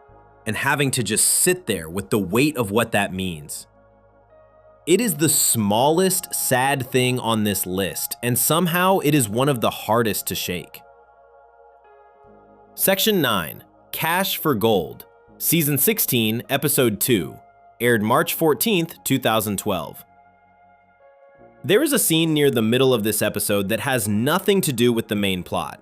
and having to just sit there with the weight of what that means. It is the smallest sad thing on this list, and somehow it is one of the hardest to shake. Section 9, Cash for Gold, Season 16, Episode 2, aired March 14th, 2012. There is a scene near the middle of this episode that has nothing to do with the main plot.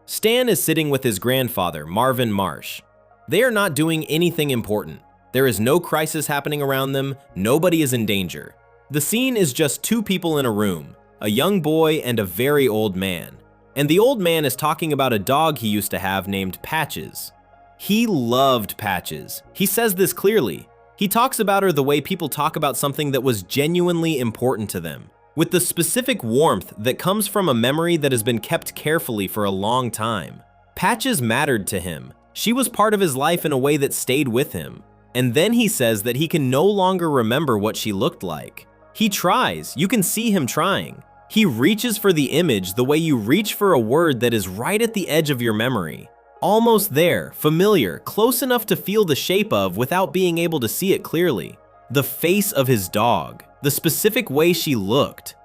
Stan is sitting with his grandfather, Marvin Marsh. They are not doing anything important. There is no crisis happening around them, nobody is in danger. The scene is just two people in a room, a young boy and a very old man. And the old man is talking about a dog he used to have named Patches. He loved Patches. He says this clearly. He talks about her the way people talk about something that was genuinely important to them, with the specific warmth that comes from a memory that has been kept carefully for a long time. Patches mattered to him. She was part of his life in a way that stayed with him. And then he says that he can no longer remember what she looked like. He tries. You can see him trying. He reaches for the image the way you reach for a word that is right at the edge of your memory. Almost there, familiar, close enough to feel the shape of without being able to see it clearly. The face of his dog. The specific way she looked.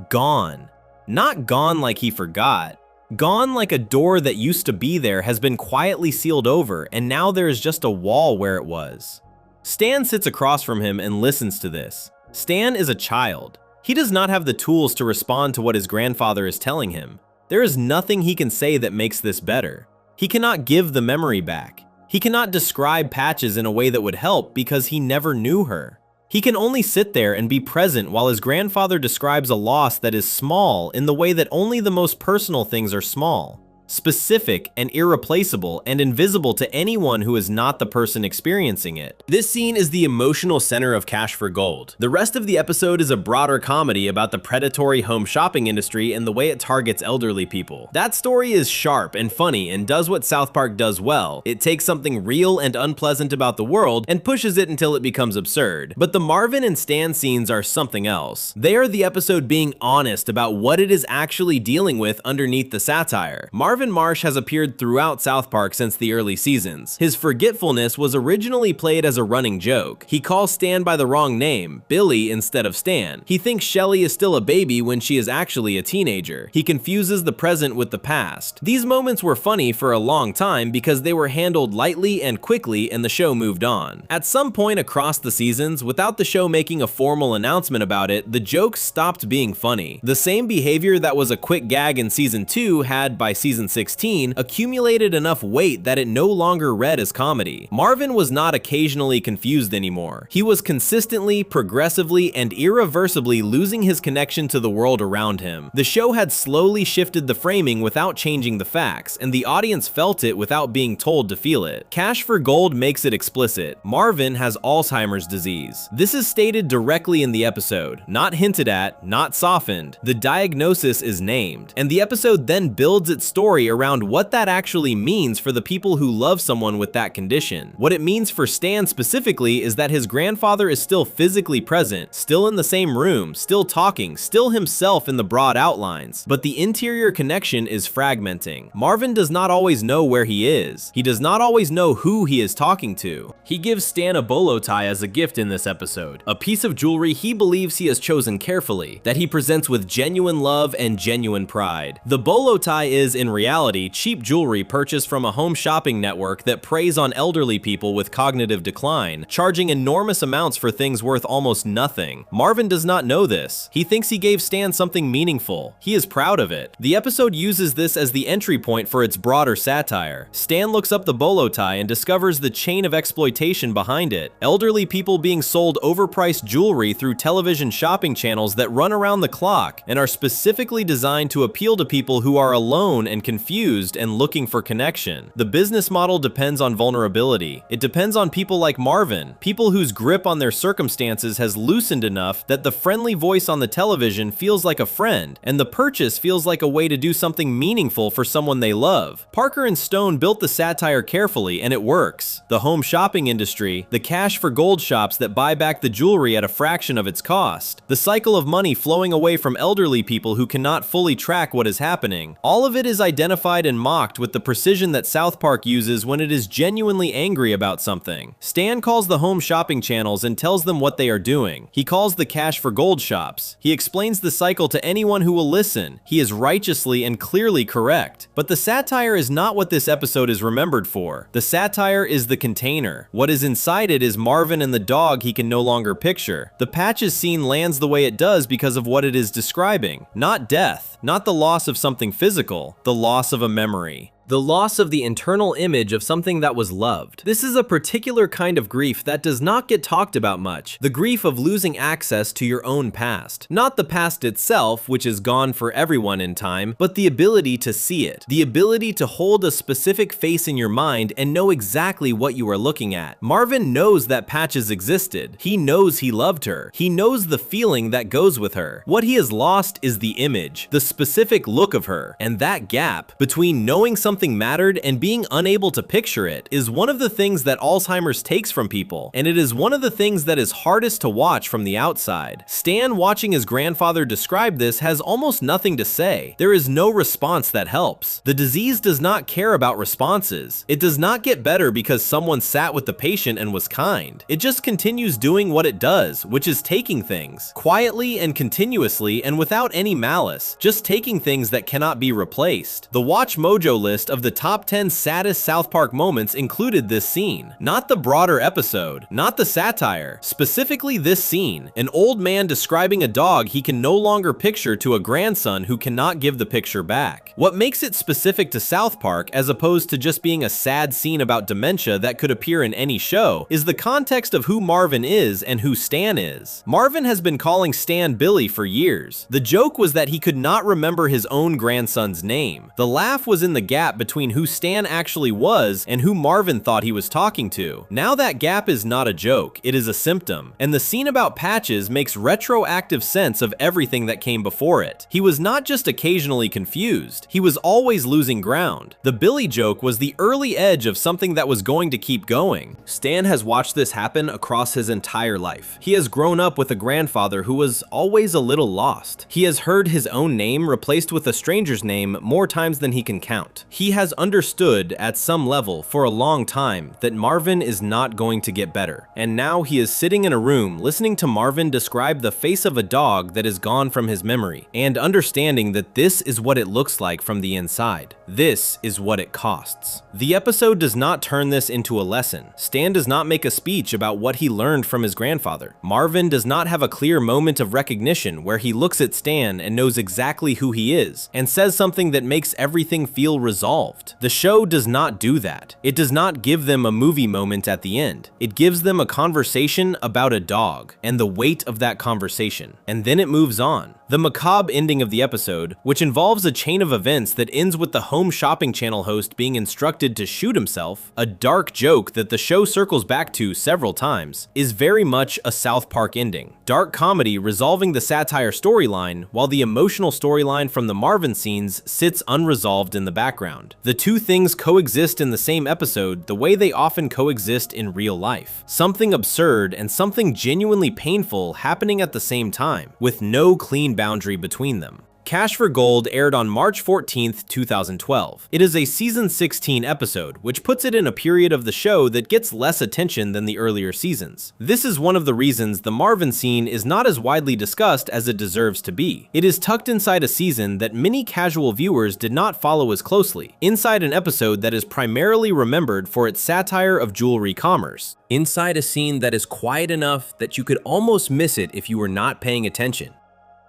Gone. Not gone like he forgot. Gone like a door that used to be there has been quietly sealed over, and now there is just a wall where it was. Stan sits across from him and listens to this. Stan is a child. He does not have the tools to respond to what his grandfather is telling him. There is nothing he can say that makes this better. He cannot give the memory back. He cannot describe Patches in a way that would help because he never knew her. He can only sit there and be present while his grandfather describes a loss that is small in the way that only the most personal things are small, specific and irreplaceable and invisible to anyone who is not the person experiencing it. This scene is the emotional center of Cash for Gold. The rest of the episode is a broader comedy about the predatory home shopping industry and the way it targets elderly people. That story is sharp and funny and does what South Park does well. It takes something real and unpleasant about the world and pushes it until it becomes absurd. But the Marvin and Stan scenes are something else. They are the episode being honest about what it is actually dealing with underneath the satire. Marvin Marsh has appeared throughout South Park since the early seasons. His forgetfulness was originally played as a running joke. He calls Stan by the wrong name, Billy instead of Stan. He thinks Shelly is still a baby when she is actually a teenager. He confuses the present with the past. These moments were funny for a long time because they were handled lightly and quickly and the show moved on. At some point across the seasons, without the show making a formal announcement about it, the jokes stopped being funny. The same behavior that was a quick gag in season 2 had, by season 16, accumulated enough weight that it no longer read as comedy. Marvin was not occasionally confused anymore. He was consistently, progressively, and irreversibly losing his connection to the world around him. The show had slowly shifted the framing without changing the facts, and the audience felt it without being told to feel it. Cash for Gold makes it explicit. Marvin has Alzheimer's disease. This is stated directly in the episode, not hinted at, not softened. The diagnosis is named, and the episode then builds its story around what that actually means for the people who love someone with that condition. What it means for Stan specifically is that his grandfather is still physically present, still in the same room, still talking, still himself in the broad outlines, but the interior connection is fragmenting. Marvin does not always know where he is. He does not always know who he is talking to. He gives Stan a bolo tie as a gift in this episode, a piece of jewelry he believes he has chosen carefully, that he presents with genuine love and genuine pride. The bolo tie is, in reality, cheap jewelry purchased from a home shopping network that preys on elderly people with cognitive decline, charging enormous amounts for things worth almost nothing. Marvin does not know this. He thinks he gave Stan something meaningful. He is proud of it. The episode uses this as the entry point for its broader satire. Stan looks up the bolo tie and discovers the chain of exploitation behind it. Elderly people being sold overpriced jewelry through television shopping channels that run around the clock and are specifically designed to appeal to people who are alone and confused and looking for connection. The business model depends on vulnerability. It depends on people like Marvin, people whose grip on their circumstances has loosened enough that the friendly voice on the television feels like a friend, and the purchase feels like a way to do something meaningful for someone they love. Parker and Stone built the satire carefully, and it works. The home shopping industry, the cash for gold shops that buy back the jewelry at a fraction of its cost, the cycle of money flowing away from elderly people who cannot fully track what is happening. All of it is identified and mocked with the precision that South Park uses when it is genuinely angry about something. Stan calls the home shopping channels and tells them what they are doing. He calls the cash for gold shops. He explains the cycle to anyone who will listen. He is righteously and clearly correct. But the satire is not what this episode is remembered for. The satire is the container. What is inside it is Marvin and the dog he can no longer picture. The Patches scene lands the way it does because of what it is describing. Not death, not the loss of something physical, the loss of a memory. The loss of the internal image of something that was loved. This is a particular kind of grief that does not get talked about much. The grief of losing access to your own past. Not the past itself, which is gone for everyone in time, but the ability to see it. The ability to hold a specific face in your mind and know exactly what you are looking at. Marvin knows that Patches existed. He knows he loved her. He knows the feeling that goes with her. What he has lost is the image, the specific look of her, and that gap between knowing something something mattered and being unable to picture it is one of the things that Alzheimer's takes from people, and it is one of the things that is hardest to watch from the outside. Stan watching his grandfather describe this has almost nothing to say. There is no response that helps. The disease does not care about responses. It does not get better because someone sat with the patient and was kind. It just continues doing what it does, which is taking things quietly and continuously and without any malice, just taking things that cannot be replaced. The Watch Mojo list of the top 10 saddest South Park moments included this scene. Not the broader episode, not the satire, specifically this scene. An old man describing a dog he can no longer picture to a grandson who cannot give the picture back. What makes it specific to South Park, as opposed to just being a sad scene about dementia that could appear in any show, is the context of who Marvin is and who Stan is. Marvin has been calling Stan Billy for years. The joke was that he could not remember his own grandson's name. The laugh was in the gap between who Stan actually was and who Marvin thought he was talking to. Now that gap is not a joke, it is a symptom, and the scene about Patches makes retroactive sense of everything that came before it. He was not just occasionally confused, he was always losing ground. The Billy joke was the early edge of something that was going to keep going. Stan has watched this happen across his entire life. He has grown up with a grandfather who was always a little lost. He has heard his own name replaced with a stranger's name more times than he can count. He has understood at some level for a long time that Marvin is not going to get better. And now he is sitting in a room listening to Marvin describe the face of a dog that is gone from his memory, and understanding that this is what it looks like from the inside. This is what it costs. The episode does not turn this into a lesson. Stan does not make a speech about what he learned from his grandfather. Marvin does not have a clear moment of recognition where he looks at Stan and knows exactly who he is, and says something that makes everything feel resolved. The show does not do that. It does not give them a movie moment at the end. It gives them a conversation about a dog, and the weight of that conversation, and then it moves on. The macabre ending of the episode, which involves a chain of events that ends with the Home Shopping Channel host being instructed to shoot himself, a dark joke that the show circles back to several times, is very much a South Park ending. Dark comedy resolving the satire storyline, while the emotional storyline from the Marvin scenes sits unresolved in the background. The two things coexist in the same episode the way they often coexist in real life. Something absurd and something genuinely painful happening at the same time, with no clean boundary between them. Cash for Gold aired on March 14th, 2012. It is a season 16 episode, which puts it in a period of the show that gets less attention than the earlier seasons. This is one of the reasons the Marvin scene is not as widely discussed as it deserves to be. It is tucked inside a season that many casual viewers did not follow as closely, inside an episode that is primarily remembered for its satire of jewelry commerce, inside a scene that is quiet enough that you could almost miss it if you were not paying attention.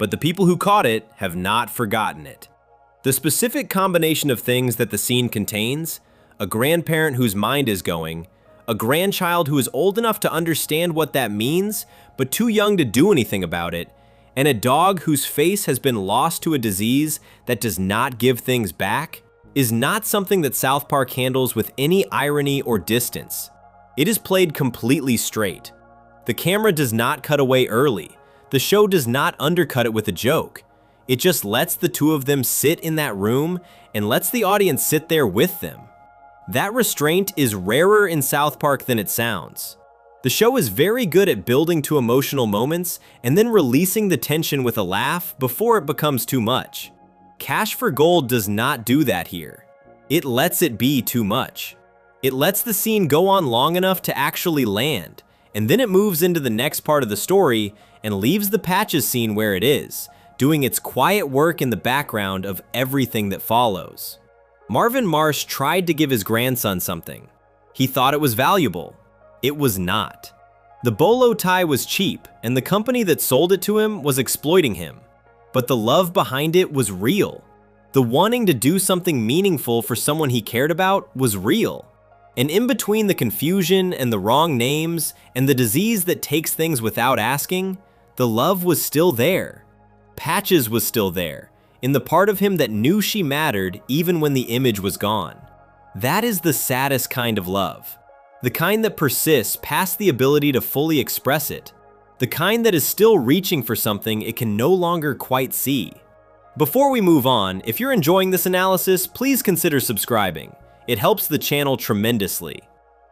But the people who caught it have not forgotten it. The specific combination of things that the scene contains, a grandparent whose mind is going, a grandchild who is old enough to understand what that means, but too young to do anything about it, and a dog whose face has been lost to a disease that does not give things back, is not something that South Park handles with any irony or distance. It is played completely straight. The camera does not cut away early. The show does not undercut it with a joke. It just lets the two of them sit in that room and lets the audience sit there with them. That restraint is rarer in South Park than it sounds. The show is very good at building to emotional moments and then releasing the tension with a laugh before it becomes too much. Cash for Gold does not do that here. It lets it be too much. It lets the scene go on long enough to actually land, and then it moves into the next part of the story and leaves the Patches scene where it is, doing its quiet work in the background of everything that follows. Marvin Marsh tried to give his grandson something. He thought it was valuable. It was not. The bolo tie was cheap, and the company that sold it to him was exploiting him. But the love behind it was real. The wanting to do something meaningful for someone he cared about was real. And in between the confusion and the wrong names and the disease that takes things without asking, the love was still there. Patches was still there, in the part of him that knew she mattered even when the image was gone. That is the saddest kind of love. The kind that persists past the ability to fully express it. The kind that is still reaching for something it can no longer quite see. Before we move on, if you're enjoying this analysis, please consider subscribing. It helps the channel tremendously.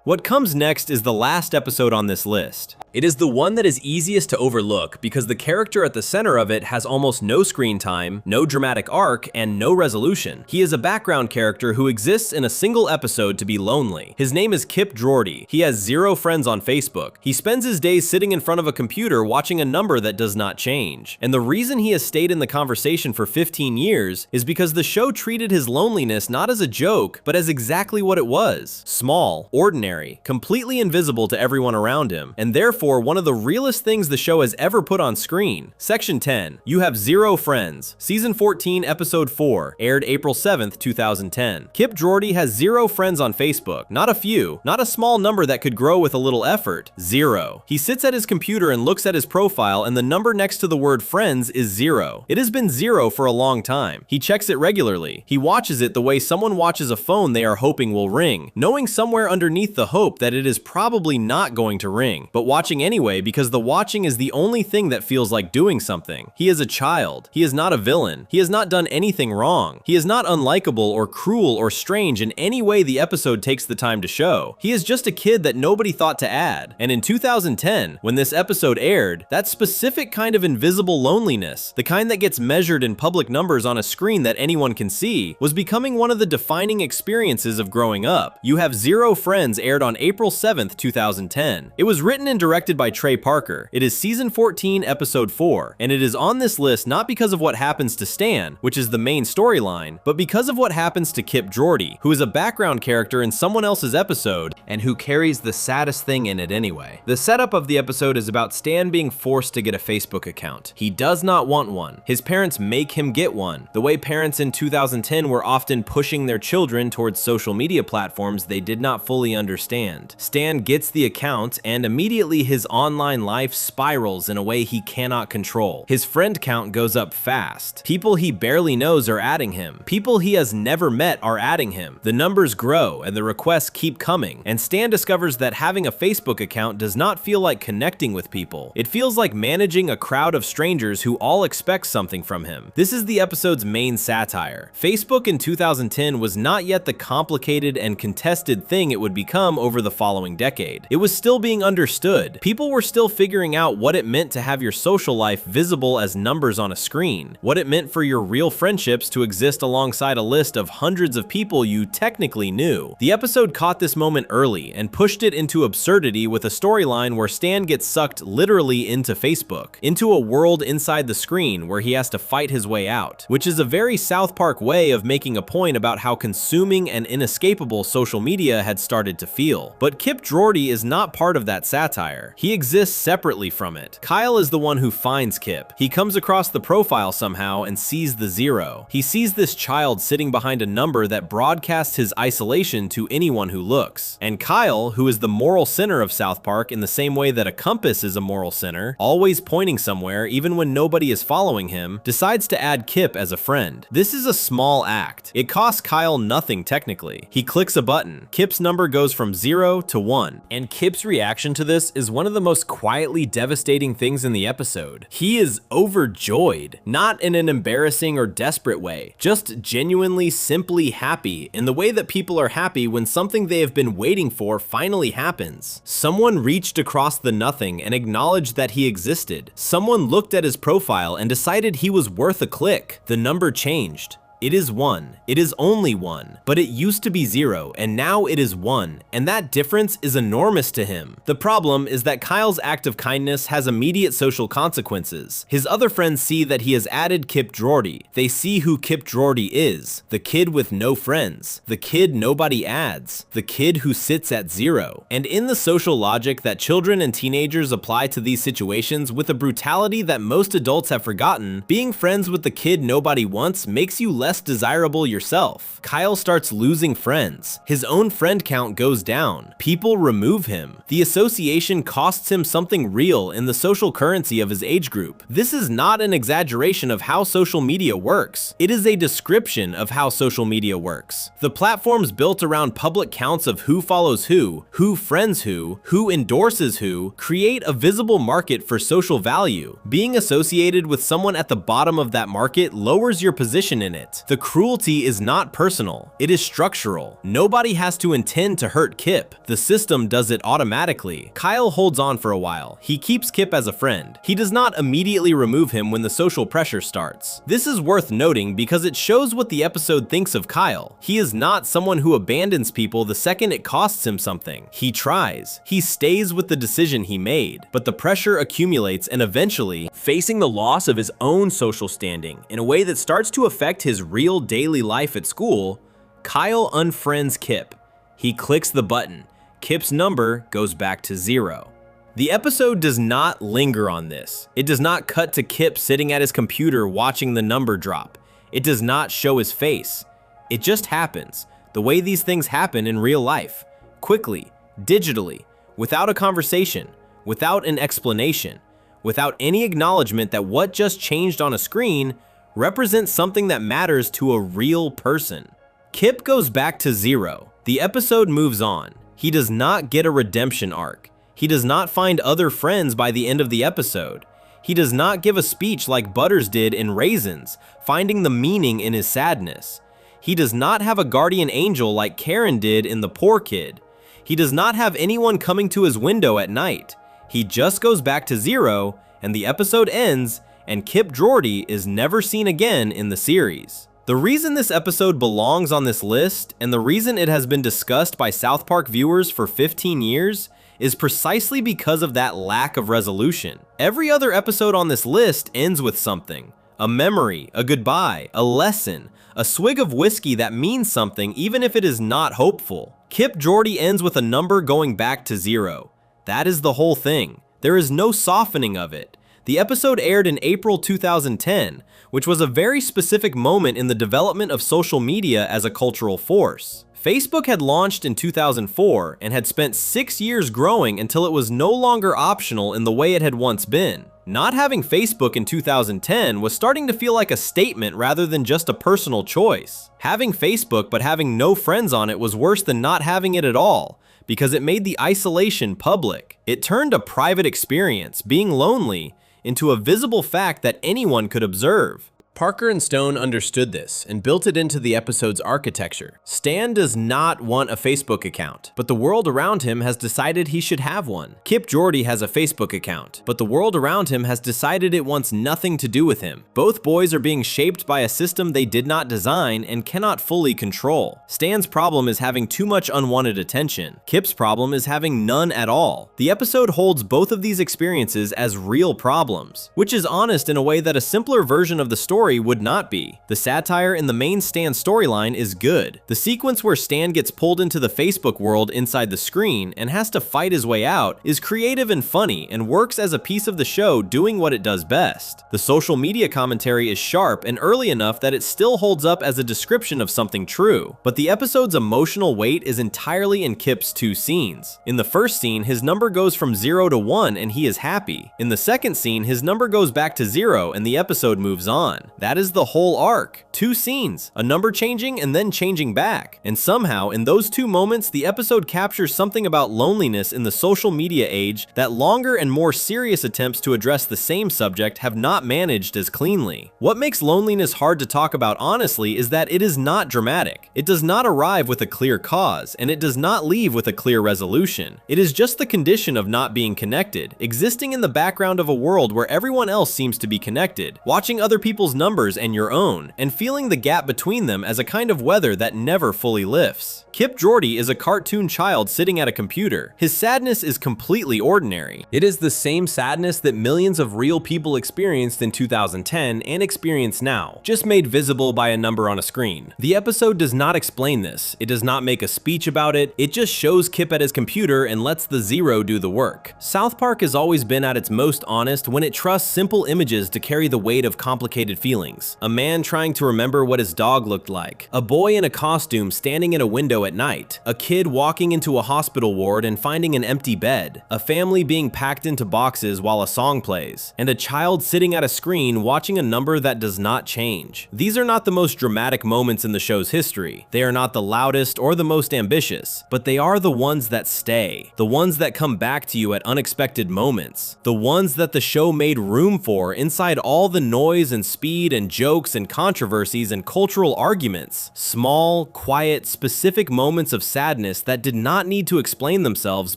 What comes next is the last episode on this list. It is the one that is easiest to overlook because the character at the center of it has almost no screen time, no dramatic arc, and no resolution. He is a background character who exists in a single episode to be lonely. His name is Kip Jordy. He has 0 friends on Facebook. He spends his days sitting in front of a computer watching a number that does not change. And the reason he has stayed in the conversation for 15 years is because the show treated his loneliness not as a joke, but as exactly what it was. Small, ordinary, completely invisible to everyone around him, and therefore one of the realest things the show has ever put on screen. Section 10. You Have 0 Friends. Season 14, Episode 4. Aired April 7th, 2010. Kip Jordy has 0 friends on Facebook. Not a few. Not a small number that could grow with a little effort. 0. He sits at his computer and looks at his profile, and the number next to the word friends is 0. It has been 0 for a long time. He checks it regularly. He watches it the way someone watches a phone they are hoping will ring, knowing somewhere underneath the hope that it is probably not going to ring, but watching anyway because the watching is the only thing that feels like doing something. He is a child. He is not a villain. He has not done anything wrong. He is not unlikable or cruel or strange in any way the episode takes the time to show. He is just a kid that nobody thought to add. And in 2010, when this episode aired, that specific kind of invisible loneliness, the kind that gets measured in public numbers on a screen that anyone can see, was becoming one of the defining experiences of growing up. You Have 0 Friends aired on April 7th, 2010. It was written and directed by Trey Parker. It is season 14, episode 4, and it is on this list not because of what happens to Stan, which is the main storyline, but because of what happens to Kip Jordy, who is a background character in someone else's episode and who carries the saddest thing in it anyway. The setup of the episode is about Stan being forced to get a Facebook account. He does not want one. His parents make him get one, the way parents in 2010 were often pushing their children towards social media platforms they did not fully understand. Stan gets the account, and immediately his online life spirals in a way he cannot control. His friend count goes up fast. People he barely knows are adding him. People he has never met are adding him. The numbers grow and the requests keep coming, and Stan discovers that having a Facebook account does not feel like connecting with people. It feels like managing a crowd of strangers who all expect something from him. This is the episode's main satire. Facebook in 2010 was not yet the complicated and contested thing it would become over the following decade. It was still being understood. People were still figuring out what it meant to have your social life visible as numbers on a screen, what it meant for your real friendships to exist alongside a list of hundreds of people you technically knew. The episode caught this moment early and pushed it into absurdity with a storyline where Stan gets sucked literally into Facebook, into a world inside the screen where he has to fight his way out, which is a very South Park way of making a point about how consuming and inescapable social media had started to feel. But Kip Jordy is not part of that satire. He exists separately from it. Kyle is the one who finds Kip. He comes across the profile somehow and sees the 0. He sees this child sitting behind a number that broadcasts his isolation to anyone who looks. And Kyle, who is the moral center of South Park in the same way that a compass is a moral center, always pointing somewhere even when nobody is following him, decides to add Kip as a friend. This is a small act. It costs Kyle nothing technically. He clicks a button. Kip's number goes from 0 to 1. And Kip's reaction to this is one of the most quietly devastating things in the episode. He is overjoyed, not in an embarrassing or desperate way, just genuinely simply happy in the way that people are happy when something they have been waiting for finally happens. Someone reached across the nothing and acknowledged that he existed. Someone looked at his profile and decided he was worth a click. The number changed. It is 1. It is only 1. But it used to be 0, and now it is 1, and that difference is enormous to him. The problem is that Kyle's act of kindness has immediate social consequences. His other friends see that he has added Kip Jordy. They see who Kip Jordy is. The kid with no friends. The kid nobody adds. The kid who sits at 0. And in the social logic that children and teenagers apply to these situations with a brutality that most adults have forgotten, being friends with the kid nobody wants makes you less less desirable yourself. Kyle starts losing friends. His own friend count goes down. People remove him. The association costs him something real in the social currency of his age group. This is not an exaggeration of how social media works. It is a description of how social media works. The platforms built around public counts of who follows who friends who endorses who, create a visible market for social value. Being associated with someone at the bottom of that market lowers your position in it. The cruelty is not personal, it is structural. Nobody has to intend to hurt Kip. The system does it automatically. Kyle holds on for a while. He keeps Kip as a friend. He does not immediately remove him when the social pressure starts. This is worth noting because it shows what the episode thinks of Kyle. He is not someone who abandons people the second it costs him something. He tries. He stays with the decision he made, but the pressure accumulates and eventually, facing the loss of his own social standing in a way that starts to affect his real daily life at school, Kyle unfriends Kip. He clicks the button. Kip's number goes back to 0. The episode does not linger on this. It does not cut to Kip sitting at his computer watching the number drop. It does not show his face. It just happens, the way these things happen in real life, quickly, digitally, without a conversation, without an explanation, without any acknowledgement that what just changed on a screen represents something that matters to a real person. Kip goes back to 0. The episode moves on. He does not get a redemption arc. He does not find other friends by the end of the episode. He does not give a speech like Butters did in Raisins, finding the meaning in his sadness. He does not have a guardian angel like Karen did in The Poor Kid. He does not have anyone coming to his window at night. He just goes back to 0, and the episode ends, and Kip Jordy is never seen again in the series. The reason this episode belongs on this list, and the reason it has been discussed by South Park viewers for 15 years, is precisely because of that lack of resolution. Every other episode on this list ends with something. A memory, a goodbye, a lesson, a swig of whiskey that means something even if it is not hopeful. Kip Jordy ends with a number going back to 0. That is the whole thing. There is no softening of it. The episode aired in April 2010, which was a very specific moment in the development of social media as a cultural force. Facebook had launched in 2004 and had spent 6 years growing until it was no longer optional in the way it had once been. Not having Facebook in 2010 was starting to feel like a statement rather than just a personal choice. Having Facebook but having no friends on it was worse than not having it at all, because it made the isolation public. It turned a private experience, being lonely, into a visible fact that anyone could observe. Parker and Stone understood this and built it into the episode's architecture. Stan does not want a Facebook account, but the world around him has decided he should have one. Kip Jordy has a Facebook account, but the world around him has decided it wants nothing to do with him. Both boys are being shaped by a system they did not design and cannot fully control. Stan's problem is having too much unwanted attention. Kip's problem is having none at all. The episode holds both of these experiences as real problems, which is honest in a way that a simpler version of the story would not be. The satire in the main Stan storyline is good. The sequence where Stan gets pulled into the Facebook world inside the screen and has to fight his way out is creative and funny and works as a piece of the show doing what it does best. The social media commentary is sharp and early enough that it still holds up as a description of something true, but the episode's emotional weight is entirely in Kip's 2 scenes. In the first scene, his number goes from 0 to 1 and he is happy. In the second scene, his number goes back to 0 and the episode moves on. That is the whole arc. 2 scenes, a number changing and then changing back. And somehow, in those 2 moments, the episode captures something about loneliness in the social media age that longer and more serious attempts to address the same subject have not managed as cleanly. What makes loneliness hard to talk about honestly is that it is not dramatic. It does not arrive with a clear cause, and it does not leave with a clear resolution. It is just the condition of not being connected, existing in the background of a world where everyone else seems to be connected, watching other people's numbers and your own, and feeling the gap between them as a kind of weather that never fully lifts. Kip Jordy is a cartoon child sitting at a computer. His sadness is completely ordinary. It is the same sadness that millions of real people experienced in 2010 and experience now, just made visible by a number on a screen. The episode does not explain this. It does not make a speech about it. It just shows Kip at his computer and lets the 0 do the work. South Park has always been at its most honest when it trusts simple images to carry the weight of complicated feelings. feelings. A man trying to remember what his dog looked like. A boy in a costume standing in a window at night. A kid walking into a hospital ward and finding an empty bed. A family being packed into boxes while a song plays. And a child sitting at a screen watching a number that does not change. These are not the most dramatic moments in the show's history. They are not the loudest or the most ambitious, but they are the ones that stay. The ones that come back to you at unexpected moments. The ones that the show made room for inside all the noise and speed and jokes and controversies and cultural arguments. Small, quiet, specific moments of sadness that did not need to explain themselves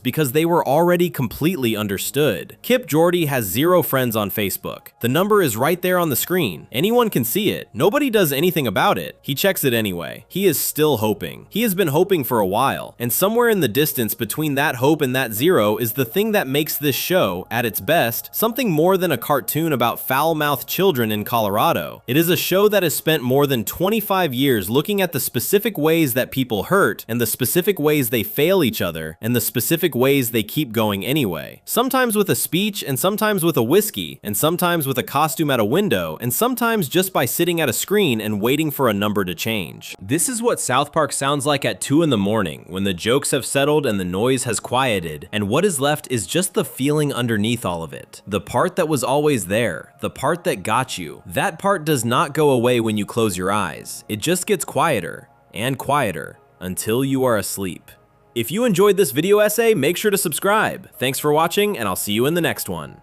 because they were already completely understood. Kip Jordy has 0 friends on Facebook. The number is right there on the screen. Anyone can see it. Nobody does anything about it. He checks it anyway. He is still hoping. He has been hoping for a while, and somewhere in the distance between that hope and that 0 is the thing that makes this show, at its best, something more than a cartoon about foul-mouthed children in Colorado. It is a show that has spent more than 25 years looking at the specific ways that people hurt, and the specific ways they fail each other, and the specific ways they keep going anyway. Sometimes with a speech, and sometimes with a whiskey, and sometimes with a costume at a window, and sometimes just by sitting at a screen and waiting for a number to change. This is what South Park sounds like at 2 in the morning, when the jokes have settled and the noise has quieted, and what is left is just the feeling underneath all of it. The part that was always there, the part that got you. That part does not go away when you close your eyes. It just gets quieter and quieter until you are asleep. If you enjoyed this video essay, make sure to subscribe. Thanks for watching, and I'll see you in the next one.